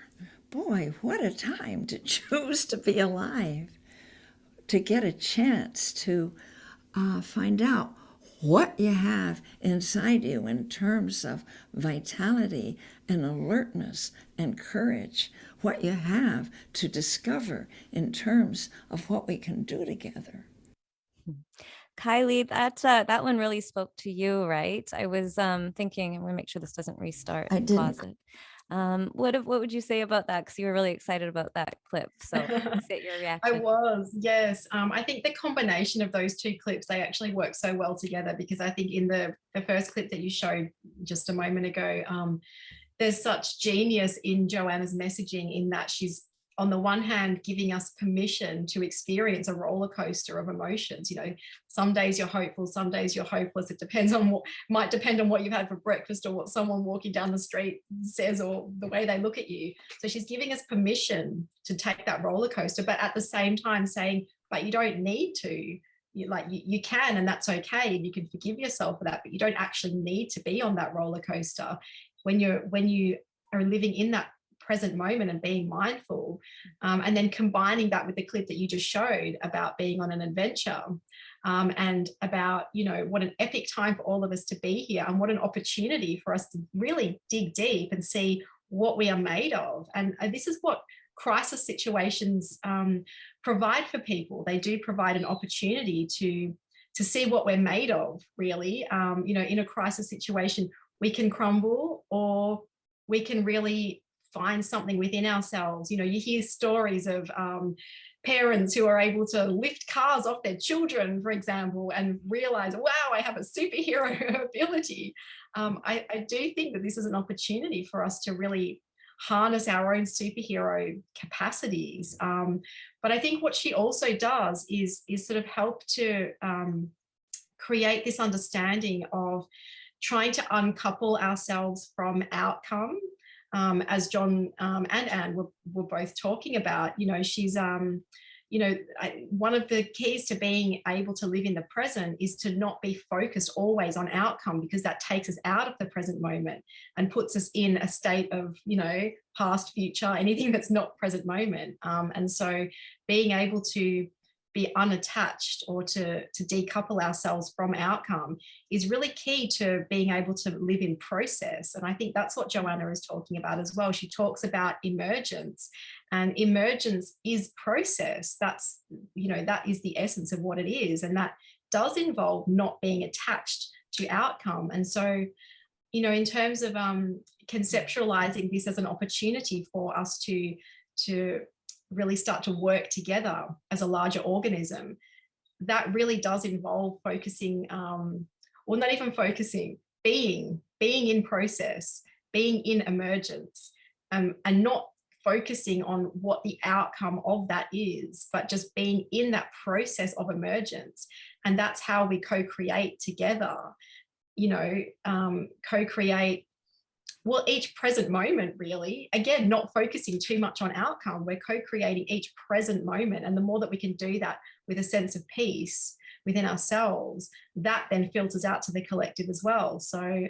boy, what a time to choose to be alive, to get a chance to find out what you have inside you in terms of vitality and alertness and courage, what you have to discover in terms of what we can do together. Kylie, that one really spoke to you, right? I was thinking, I'm going to make sure this doesn't restart. I didn't. Pause it. What would you say about that? Because you were really excited about that clip. So let's get your reaction. I was, yes. I think the combination of those two clips, they actually work so well together, because I think in the first clip that you showed just a moment ago, there's such genius in Joanna's messaging, in that she's, on the one hand, giving us permission to experience a roller coaster of emotions. You know, some days you're hopeful, some days you're hopeless. It depends on might depend on what you've had for breakfast, or what someone walking down the street says, or the way they look at you. So she's giving us permission to take that roller coaster, but at the same time saying, but you don't need to. You can, and that's okay, and you can forgive yourself for that, but you don't actually need to be on that roller coaster when you are living in that present moment and being mindful, and then combining that with the clip that you just showed about being on an adventure, and about, you know, what an epic time for all of us to be here, and what an opportunity for us to really dig deep and see what we are made of. And this is what crisis situations provide for people. They do provide an opportunity to see what we're made of, really. You know, in a crisis situation, we can crumble, or we can really find something within ourselves. You know, you hear stories of parents who are able to lift cars off their children, for example, and realize, wow, I have a superhero ability. I do think that this is an opportunity for us to really harness our own superhero capacities. But I think what she also does is sort of help to create this understanding of trying to uncouple ourselves from outcome, as John and Anne were both talking about. You know, she's, you know, one of the keys to being able to live in the present is to not be focused always on outcome, because that takes us out of the present moment and puts us in a state of, you know, past, future, anything that's not present moment. And so being able to be unattached, or to decouple ourselves from outcome, is really key to being able to live in process. And I think that's what Joanna is talking about as well. She talks about emergence, and emergence is process. That's, you know, that is the essence of what it is. And that does involve not being attached to outcome. And so, you know, in terms of conceptualizing this as an opportunity for us to really start to work together as a larger organism, that really does involve focusing, or not even focusing, being in process, being in emergence, and not focusing on what the outcome of that is, but just being in that process of emergence. And that's how we co-create together, you know, co-create, well, each present moment, really. Again, not focusing too much on outcome. We're co-creating each present moment. And the more that we can do that with a sense of peace within ourselves, that then filters out to the collective as well. So,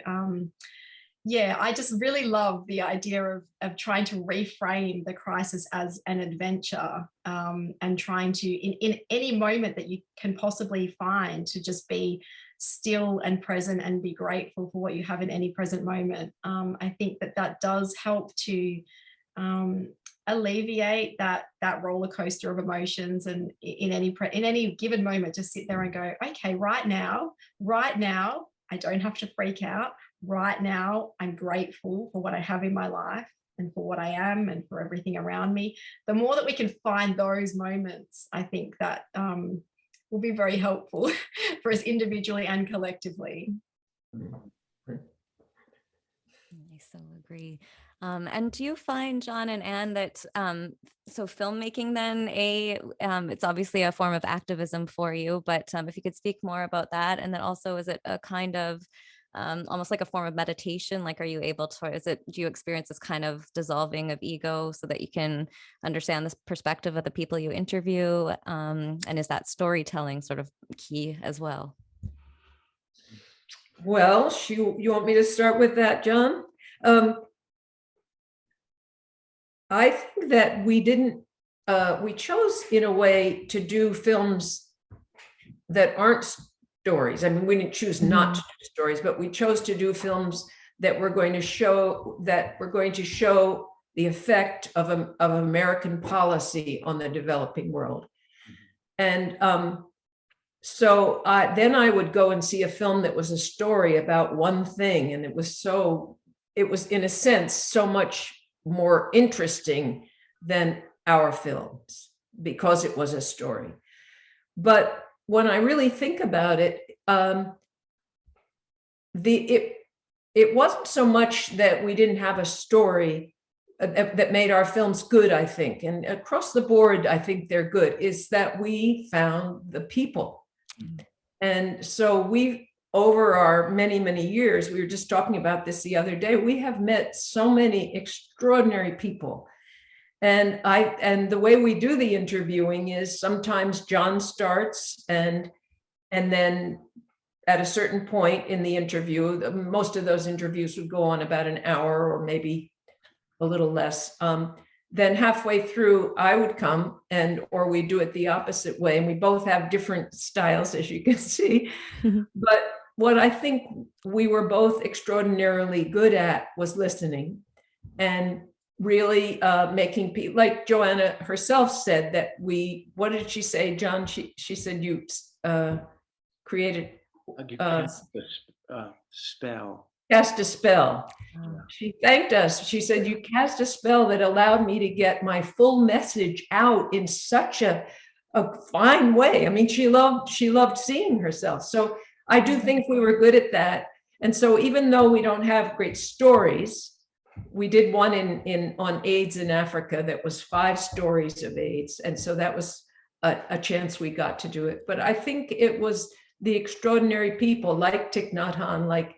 yeah, I just really love the idea of trying to reframe the crisis as an adventure, and trying to, in any moment that you can possibly find, to just be still and present and be grateful for what you have in any present moment. I think that does help to alleviate that roller coaster of emotions, and in any given moment just sit there and go, okay, right now I don't have to freak out. Right now I'm grateful for what I have in my life and for what I am and for everything around me. The more that we can find those moments, I think that will be very helpful for us individually and collectively. I so agree. And do you find, John and Anne, that so filmmaking then it's obviously a form of activism for you, but if you could speak more about that, and then also is it a kind of almost like a form of meditation? Like, are you able to, do you experience this kind of dissolving of ego so that you can understand this perspective of the people you interview? And is that storytelling sort of key as well? Well, you want me to start with that, John? I think that we chose in a way to do films that aren't stories. I mean, we didn't choose not to do stories, but we chose to do films that were going to show the effect of American policy on the developing world. And so then I would go and see a film that was a story about one thing, and it was in a sense so much more interesting than our films because it was a story. But when I really think about it, it wasn't so much that we didn't have a story that made our films good, I think, and across the board, I think they're good, is that we found the people. And so over our many, many years, we were just talking about this the other day, we have met so many extraordinary people. And the way we do the interviewing is sometimes John starts, and then at a certain point in the interview, most of those interviews would go on about an hour or maybe a little less. Then halfway through, I would come, or we do it the opposite way. And we both have different styles, as you can see. But what I think we were both extraordinarily good at was listening, and really making people, like Joanna herself said, that what did she say, John? She said you created spell. Cast a spell. She thanked us. She said, you cast a spell that allowed me to get my full message out in such a fine way. I mean, she loved seeing herself. So I do think we were good at that. And so even though we don't have great stories, we did one on AIDS in Africa that was 5 stories of AIDS. And so that was a chance we got to do it. But I think it was the extraordinary people like Thich Nhat Hanh, like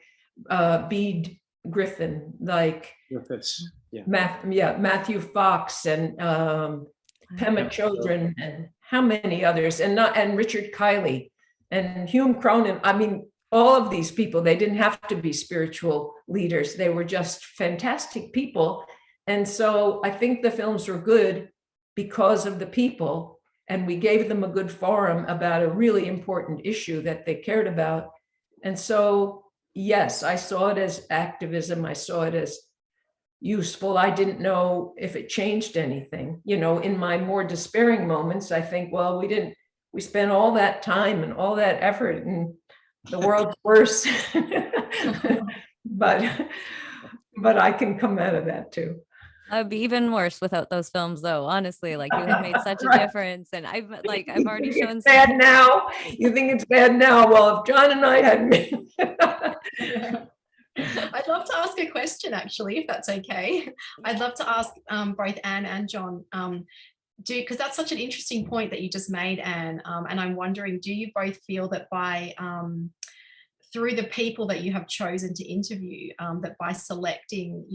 Bede Griffin, like Griffiths, Matthew Fox, and Pema Chodron, and how many others, and Richard Kiley and Hume Cronin. I mean, all of these people, they didn't have to be spiritual leaders. They were just fantastic people. And so I think the films were good because of the people, and we gave them a good forum about a really important issue that they cared about. And so, yes, I saw it as activism. I saw it as useful. I didn't know if it changed anything. You know, in my more despairing moments, I think, well, we spent all that time and all that effort, and the world's worse. but I can come out of that too. It'd be even worse without those films, though. Honestly, like, you have made such a difference, and I've already shown. It's bad now. You think it's bad now? Well, if John and I hadn't been. I'd love to ask a question, actually, if that's okay. I'd love to ask both Anne and John, because that's such an interesting point that you just made, Anne. And I'm wondering, do you both feel that through the people that you have chosen to interview, that by selecting,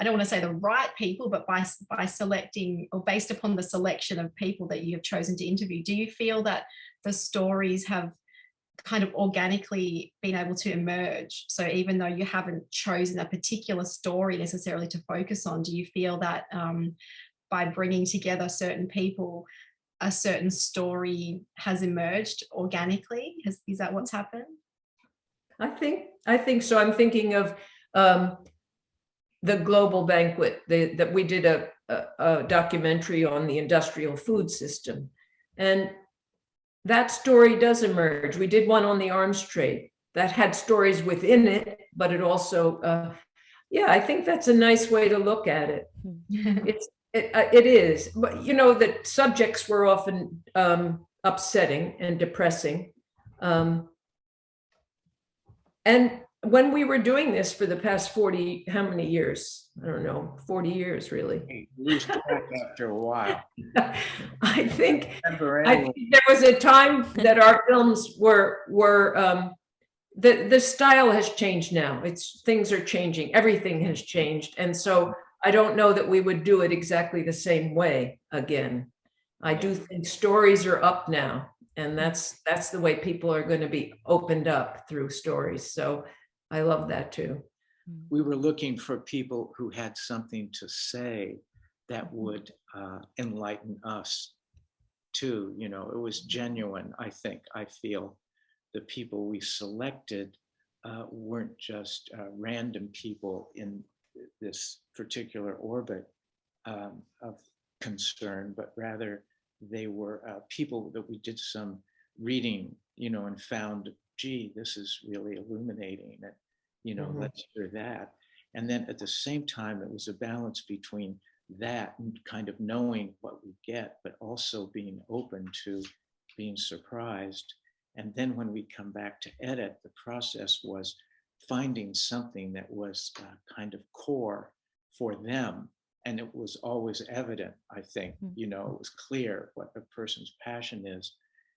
I don't want to say the right people, but by selecting, or based upon the selection of people that you have chosen to interview, do you feel that the stories have kind of organically been able to emerge? So even though you haven't chosen a particular story necessarily to focus on, do you feel that by bringing together certain people, a certain story has emerged organically? Is that what's happened? I think so. I'm thinking of the Global Banquet, that we did a documentary on the industrial food system. And that story does emerge. We did one on the arms trade that had stories within it, but it also, I think that's a nice way to look at it. It is, but you know, that subjects were often upsetting and depressing. And when we were doing this for the past 40, how many years? I don't know, 40 years, really. Lose track after a while. I think there was a time that our films were the style has changed now. Things are changing. Everything has changed. And so I don't know that we would do it exactly the same way again. I do think stories are up now, and that's the way people are going to be opened up through stories. So I love that too. We were looking for people who had something to say that would enlighten us too. You know, it was genuine. I feel the people we selected weren't just random people in this particular orbit of concern, but rather they were people that we did some reading, you know, and found, gee, this is really illuminating, and you know, let's hear that. And then at the same time, it was a balance between that and kind of knowing what we get, but also being open to being surprised. And then when we come back to edit, the process was finding something that was kind of core for them. And it was always evident, I think, you know, it was clear what a person's passion is,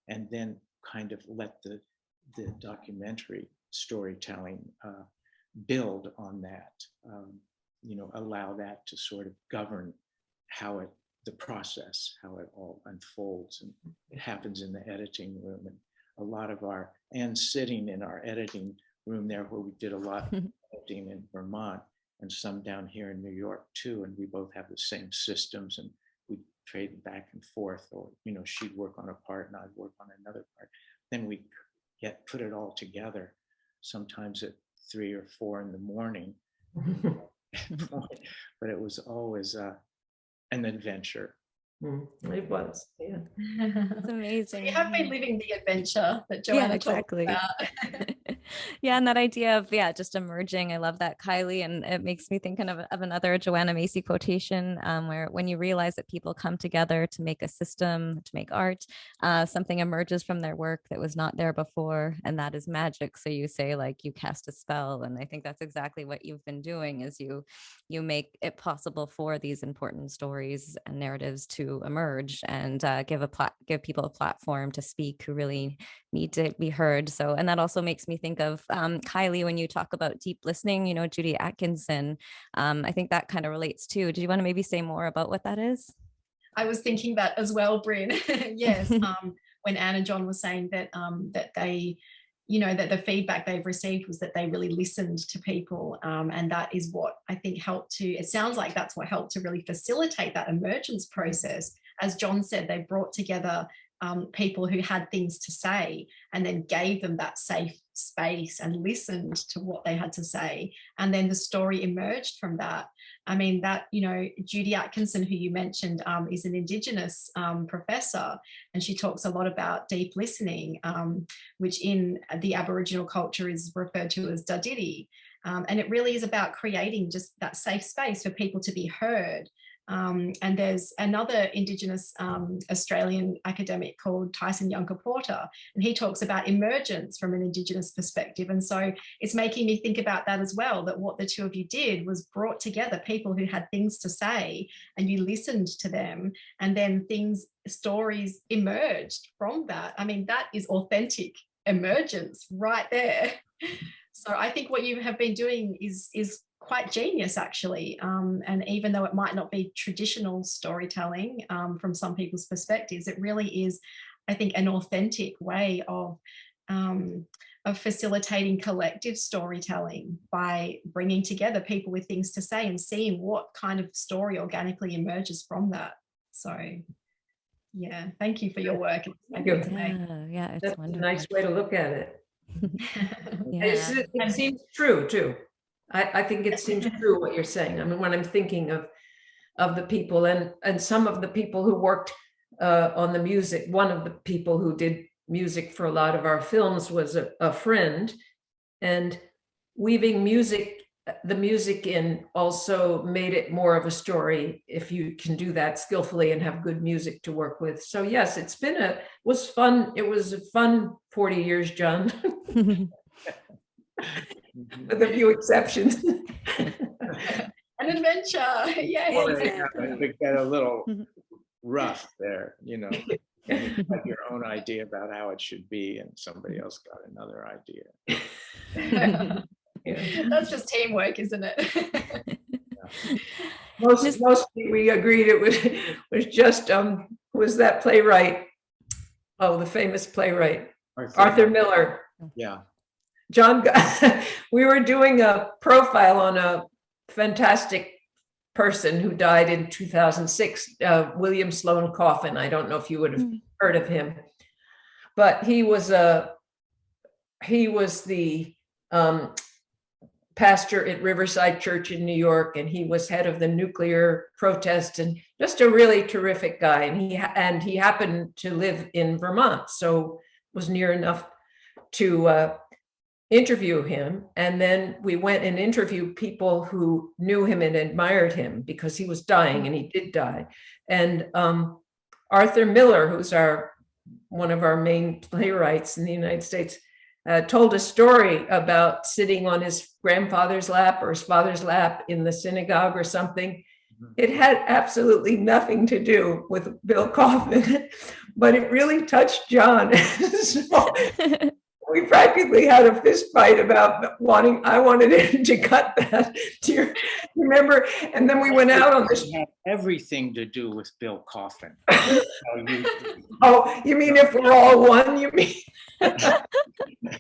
and then kind of let the documentary storytelling build on that, you know, allow that to sort of govern how the process, how it all unfolds. And it happens in the editing room. And a lot of and sitting in our editing room there, where we did a lot of editing in Vermont and some down here in New York too. And we both have the same systems, and we trade back and forth, or, you know, she'd work on a part and I'd work on another part. Then we put it all together, sometimes at 3 or 4 in the morning. But it was always an adventure. It was, yeah. It's amazing. So you have been living the adventure that Joanna talked about. Yeah, and that idea of just emerging. I love that, Kylie, and it makes me think of another Joanna Macy quotation, where when you realize that people come together to make a system, to make art, something emerges from their work that was not there before, and that is magic. So you say, like, you cast a spell, and I think that's exactly what you've been doing, is you make it possible for these important stories and narratives to emerge, and give people a platform to speak who really need to be heard. So, and that also makes me think of Kylie, when you talk about deep listening, you know, Judy Atkinson, I think that kind of relates too. Do you want to maybe say more about what that is? I was thinking that as well, Bryn. Yes. When Anne and John were saying that that they, you know, that the feedback they've received was that they really listened to people, and that is what I think helped to, it sounds like that's what helped to really facilitate that emergence process. As John said, they brought together people who had things to say, and then gave them that safe space and listened to what they had to say. And then the story emerged from that. I mean, that, you know, Judy Atkinson, who you mentioned, is an Indigenous professor, and she talks a lot about deep listening, which in the Aboriginal culture is referred to as dadidi. And it really is about creating just that safe space for people to be heard. And there's another Indigenous Australian academic called Tyson Yunkaporta, and he talks about emergence from an Indigenous perspective. And so it's making me think about that as well, that what the two of you did was brought together people who had things to say, and you listened to them, and then stories emerged from that. I mean, that is authentic emergence right there. So I think what you have been doing is quite genius, actually. And even though it might not be traditional storytelling from some people's perspectives, it really is, I think, an authentic way of facilitating collective storytelling by bringing together people with things to say and seeing what kind of story organically emerges from that. So Yeah, thank you for your work. Thank you. Yeah, it's That's wonderful. a nice way to look at it. Yeah. It seems true too. I think it seems true what you're saying. I mean, when I'm thinking of the people and some of the people who worked on the music, one of the people who did music for a lot of our films was a friend, and weaving the music in also made it more of a story if you can do that skillfully and have good music to work with. So yes, was fun. It was a fun 40 years, John, with a few exceptions. An adventure. Yay. Well, it got a little rough there, you know. You had your own idea about how it should be, and somebody else got another idea. Yeah. That's just teamwork, isn't it? Mostly we agreed it was just was that playwright? Oh, the famous playwright Arthur Miller. Yeah. John, we were doing a profile on a fantastic person who died in 2006, William Sloane Coffin. I don't know if you would have heard of him, but he was the pastor at Riverside Church in New York, and he was head of the nuclear protest, and just a really terrific guy. And he happened to live in Vermont, so was near enough to interview him. And then we went and interviewed people who knew him and admired him because he was dying, and he did die. And Arthur Miller, who's one of our main playwrights in the United States, told a story about sitting on his grandfather's lap or his father's lap in the synagogue or something. It had absolutely nothing to do with Bill Kaufman, but it really touched John. So we practically had a fist fight about I wanted him to cut that. Do you remember? And then we went out on this. It had everything to do with Bill Kaufman. Oh, you mean if we're all one, you mean?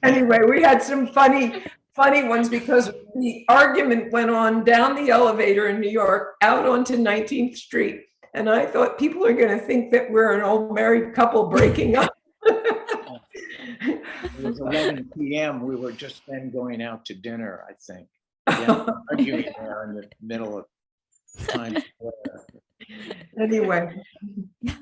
Anyway, we had some funny ones because the argument went on down the elevator in New York out onto 19th Street. And I thought people are going to think that we're an old married couple breaking up. It was 11 p.m. We were just then going out to dinner, I think. Yeah, arguing there in the middle of Times Square. Anyway.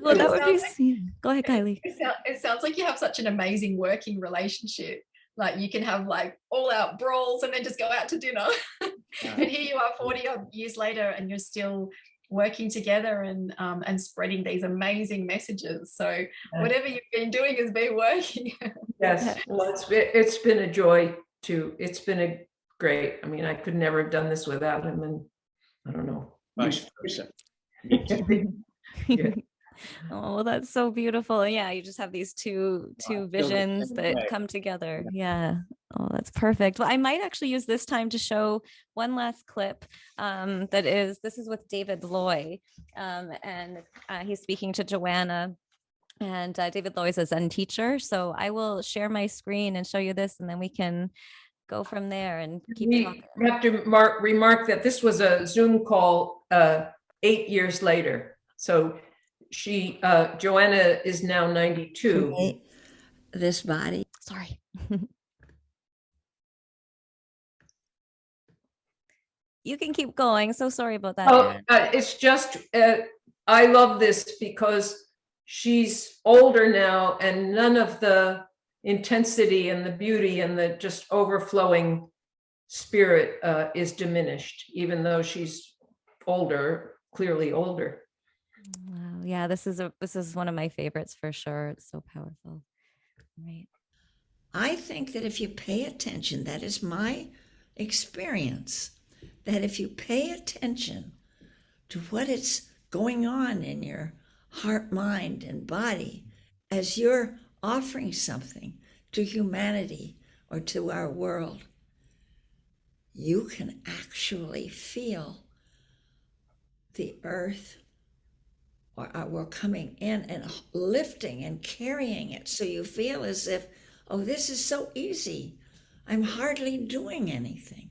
Well, that would be. Go ahead, Kylie. It sounds like you have such an amazing working relationship. Like you can have like all out brawls and then just go out to dinner. And here you are 40 odd years later and you're still working together and spreading these amazing messages. So whatever you've been doing has been working. Yes, well, it's been a joy too. It's been great. I mean, I could never have done this without him, and I don't know. Vice versa. Yeah. Oh, well, that's so beautiful. Yeah, you just have these two visions that come together. Yeah. Oh, that's perfect. Well, I might actually use this time to show one last clip. This is with David Loy, and he's speaking to Joanna. And David Loy is a Zen teacher. So I will share my screen and show you this, and then we can go from there and keep talking. We have to remark that this was a Zoom call 8 years later. So Joanna is now 92. This body. Sorry. You can keep going. So sorry about that. Oh, it's just, I love this because she's older now and none of the intensity and the beauty and the just overflowing spirit is diminished, even though she's older, clearly older. Wow. Yeah, this is one of my favorites for sure. It's so powerful. Right. I think that if you pay attention, that is my experience, that if you pay attention to what is going on in your heart, mind, and body, as you're offering something to humanity or to our world, you can actually feel the earth or we're coming in and lifting and carrying it. So you feel as if, oh, this is so easy. I'm hardly doing anything.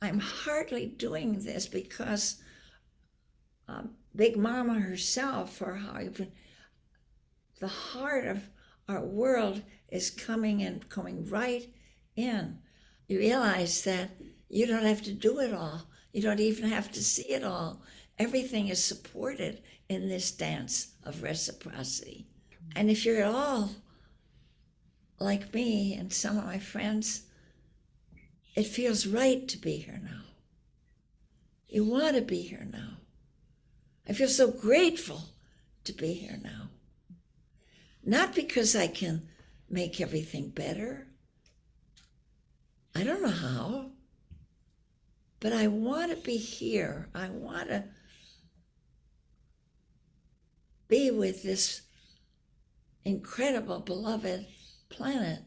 I'm hardly doing this because Big Mama herself, or the heart of our world is coming right in. You realize that you don't have to do it all. You don't even have to see it all. Everything is supported in this dance of reciprocity. And if you're at all like me and some of my friends, it feels right to be here now. You want to be here now. I feel so grateful to be here now. Not because I can make everything better. I don't know how, but I want to be here. I want to be with this incredible, beloved planet.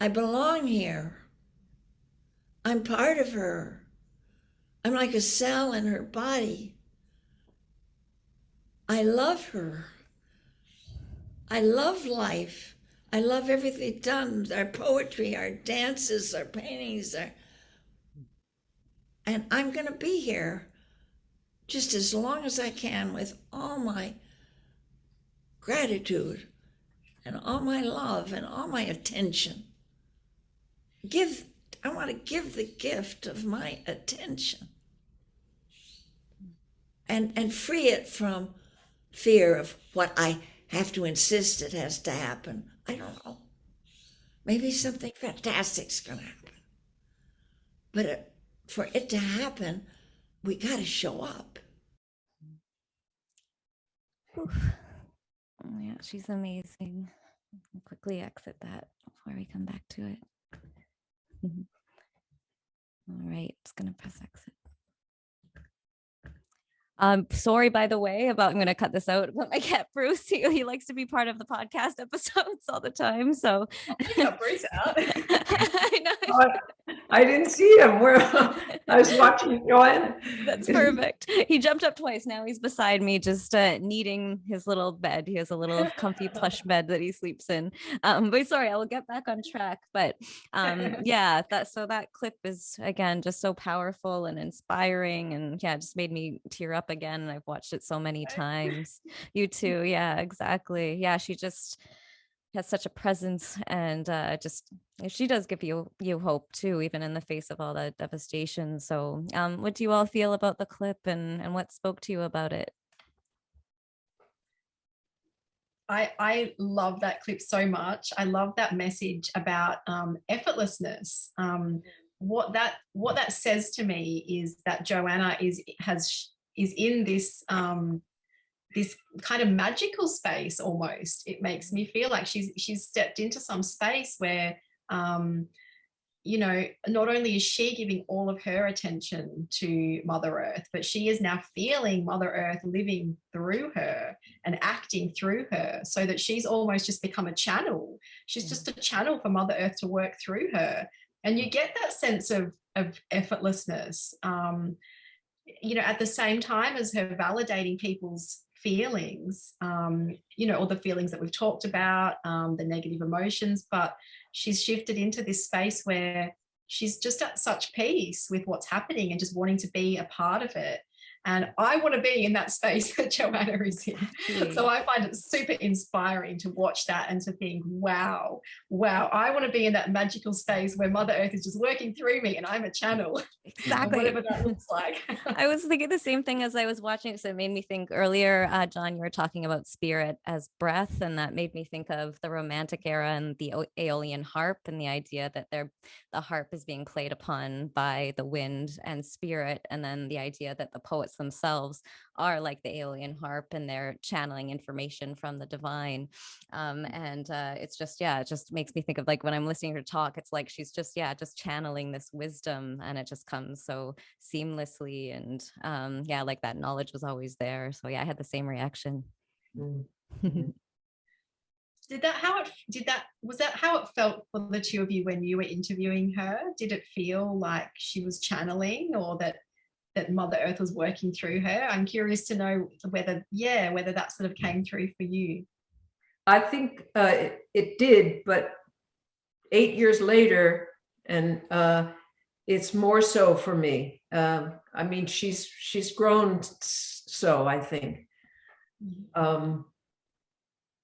I belong here. I'm part of her. I'm like a cell in her body. I love her. I love life. I love everything done, our poetry, our dances, our paintings, and I'm going to be here just as long as I can with all my gratitude and all my love and all my attention. I want to give the gift of my attention and free it from fear of what I have to insist it has to happen. I don't know. Maybe something fantastic's going to happen. But for it to happen, we got to show up. Oof. Oh, yeah, she's amazing. I'll quickly exit that before we come back to it. All right, just going to press exit. Sorry, by the way, I'm going to cut this out, but my cat Bruce, he likes to be part of the podcast episodes all the time. So You got Bruce out. I know. I didn't see him. I was watching Joanna. That's perfect. He jumped up twice. Now he's beside me, just kneading his little bed. He has a little comfy plush bed that he sleeps in. But sorry, I will get back on track. But yeah, that clip is again just so powerful and inspiring, and yeah, just made me tear up again. And I've watched it so many times. You too. Yeah, exactly. Yeah, she just has such a presence, and just she does give you hope too, even in the face of all that devastation. So what do you all feel about the clip, and what spoke to you about it? I love that clip so much. I love that message about effortlessness. What that says to me is that Joanna is in this this kind of magical space almost. It makes me feel like she's stepped into some space where not only is she giving all of her attention to Mother Earth, but she is now feeling Mother Earth living through her and acting through her, so that she's almost just become a channel. She's just a channel for Mother Earth to work through her. And you get that sense of effortlessness, at the same time as her validating people's feelings, or the feelings that we've talked about, the negative emotions, but she's shifted into this space where she's just at such peace with what's happening and just wanting to be a part of it. And I want to be in that space that Joanna is in. So I find it super inspiring to watch that and to think, wow, I want to be in that magical space where Mother Earth is just working through me and I'm a channel. Exactly. Whatever that looks like. I was thinking the same thing as I was watching it. So it made me think earlier, John, you were talking about spirit as breath, and that made me think of the Romantic era and the Aeolian harp, and the idea that the harp is being played upon by the wind and spirit, and then the idea that the poets themselves are like the Aeolian harp and they're channeling information from the divine. It's just, it just makes me think of, like, when I'm listening to her talk, it's like she's just channeling this wisdom, and it just comes so seamlessly, and like that knowledge was always there. So yeah, I had the same reaction. Was that how it felt for the two of you when you were interviewing her? Did it feel like she was channeling, or that Mother Earth was working through her? I'm curious to know whether that sort of came through for you. I think it did, but 8 years later, and it's more so for me. I mean, she's grown so, I think.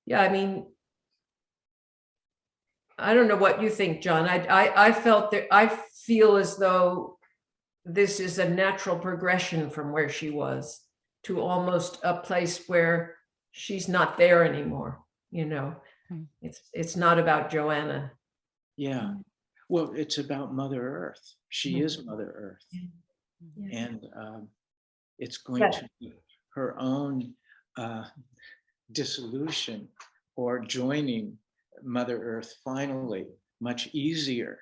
yeah, I mean, I don't know what you think, John. I felt that I feel as though this is a natural progression from where she was to almost a place where she's not there anymore. You know, it's not about Joanna. Yeah. Well, it's about Mother Earth. She is Mother Earth. And it's going to be her own dissolution or joining Mother Earth finally much easier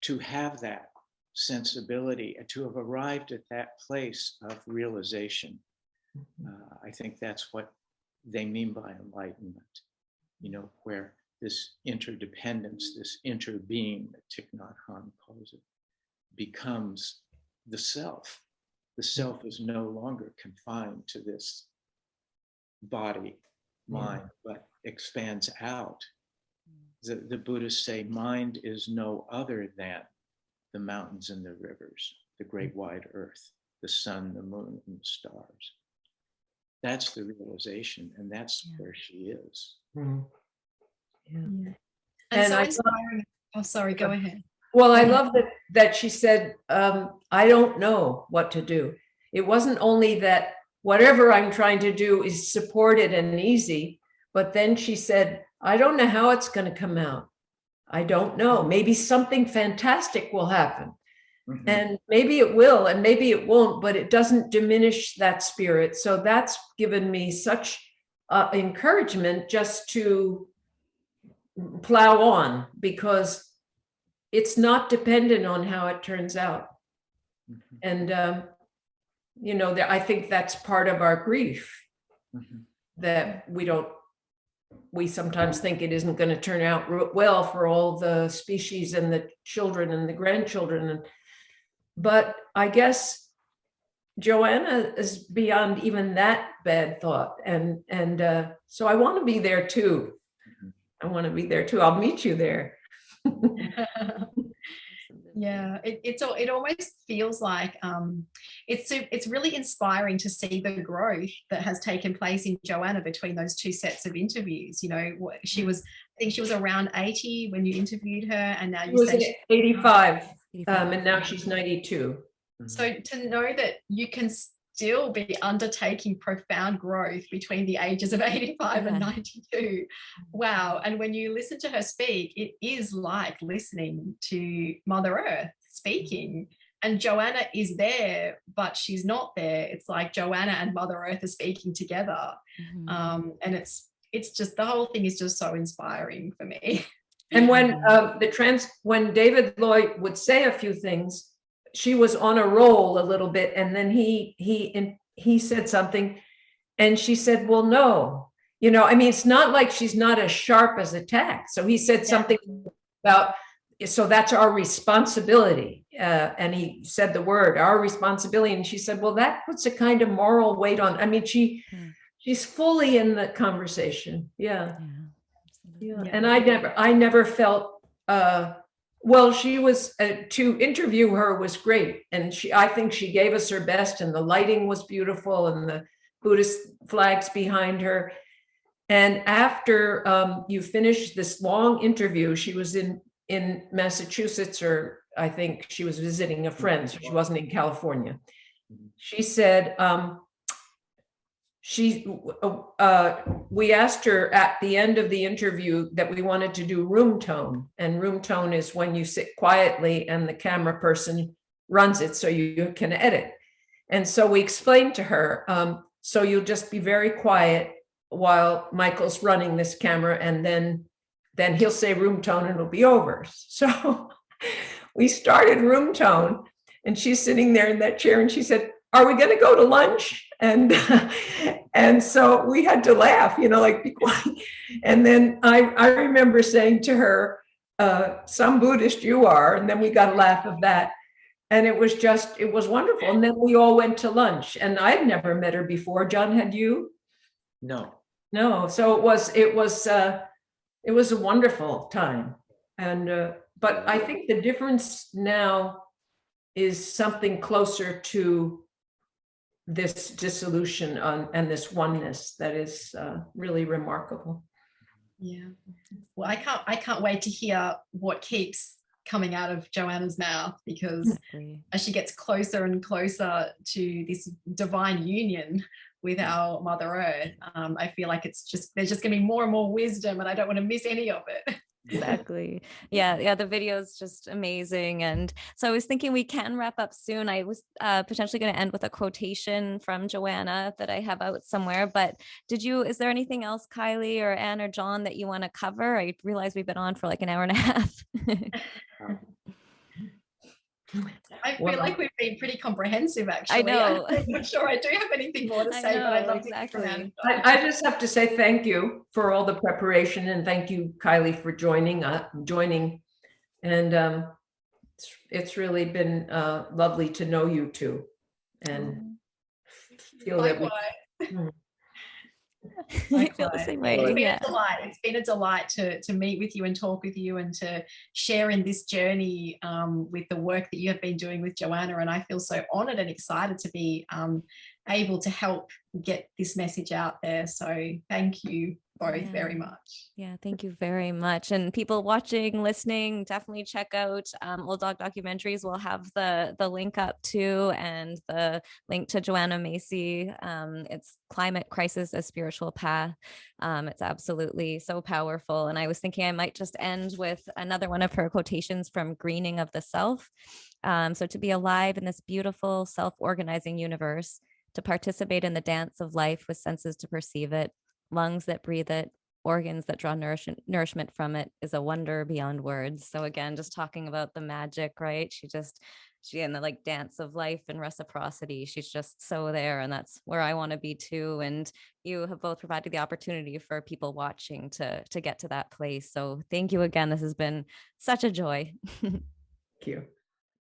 to have that sensibility and to have arrived at that place of realization. I think that's what they mean by enlightenment, you know, where this interdependence, this interbeing that Thich Nhat Hanh calls it, becomes the self. The self is no longer confined to this body, mind, but expands out. The Buddhists say mind is no other than the mountains and the rivers, the great wide earth, the sun, the moon, and the stars. That's the realization, and that's where she is. And And so I inspiring. Oh, sorry, go ahead. Well, I love that she said, I don't know what to do. It wasn't only that whatever I'm trying to do is supported and easy, but then she said, I don't know how it's going to come out. I don't know. Maybe something fantastic will happen. And maybe it will, and maybe it won't, but it doesn't diminish that spirit. So that's given me such encouragement just to plow on, because it's not dependent on how it turns out. And, you know, I think that's part of our grief, that we sometimes think it isn't going to turn out well for all the species and the children and the grandchildren. But I guess Joanna is beyond even that bad thought. And so I want to be there too. I want to be there too. I'll meet you there. Yeah, it almost feels like it's really inspiring to see the growth that has taken place in Joanna between those two sets of interviews. You know, I think she was around 80 when you interviewed her, and now you say 85, and now she's 92. So to know that you can still be undertaking profound growth between the ages of 85 and 92. Wow. And when you listen to her speak, it is like listening to Mother Earth speaking. And Joanna is there, but she's not there. It's like Joanna and Mother Earth are speaking together. And it's just, the whole thing is just so inspiring for me. And when when David Lloyd would say a few things, she was on a roll a little bit, and then he said something, and she said, well, no, you know, I mean, it's not like she's not as sharp as a tack. So he said something about, so that's our responsibility. And he said the word, our responsibility. And she said, well, that puts a kind of moral weight on. I mean, she's fully in the conversation. Yeah. And I never felt, well, she was, to interview her was great. And I think she gave us her best, and the lighting was beautiful, and the Buddhist flags behind her. And after you finished this long interview, she was in Massachusetts, or I think she was visiting a friend, so she wasn't in California. She said, we asked her at the end of the interview that we wanted to do room tone, and room tone is when you sit quietly and the camera person runs it so you can edit. And so we explained to her, so you'll just be very quiet while Michael's running this camera, and then he'll say room tone and it'll be over. So we started room tone, and she's sitting there in that chair, and she said, are we going to go to lunch? And so we had to laugh, you know, like, be quiet. And then I remember saying to her, some Buddhist you are. And then we got a laugh of that. And it was wonderful. And then we all went to lunch, and I'd never met her before. John, had you? No. So it was a wonderful time. And, but I think the difference now is something closer to this dissolution and this oneness that is really remarkable. Yeah. Well, I can't wait to hear what keeps coming out of Joanna's mouth, because as she gets closer and closer to this divine union with our Mother Earth, I feel like there's just going to be more and more wisdom, and I don't want to miss any of it. Exactly. Yeah. The video is just amazing. And so I was thinking we can wrap up soon. I was potentially going to end with a quotation from Joanna that I have out somewhere, but is there anything else, Kylie or Anne or John, that you want to cover? I realize we've been on for like an hour and a half. I feel like we've been pretty comprehensive, actually. I know. I'm not sure I do have anything more to say, but I'd love exactly. to hear from Anne. I just have to say thank you for all the preparation, and thank you, Kylie, for joining. And it's really been lovely to know you two, and feel that I feel the same way. It's been a delight to meet with you and talk with you, and to share in this journey with the work that you have been doing with Joanna. And I feel so honored and excited to be able to help get this message out there. So thank you both very much. Yeah, thank you very much. And people watching, listening, definitely check out Old Dog Documentaries. We'll have the link up too, and the link to Joanna Macy. It's Climate Crisis: A Spiritual Path. It's absolutely so powerful. And I was thinking I might just end with another one of her quotations from Greening of the Self. So to be alive in this beautiful self-organizing universe, to participate in the dance of life with senses to perceive it, lungs that breathe it, organs that draw nourishment from it, is a wonder beyond words. So again, just talking about the magic, right? She in the like dance of life and reciprocity, she's just so there. And that's where I want to be too. And you have both provided the opportunity for people watching to get to that place. So thank you again. This has been such a joy. Thank you.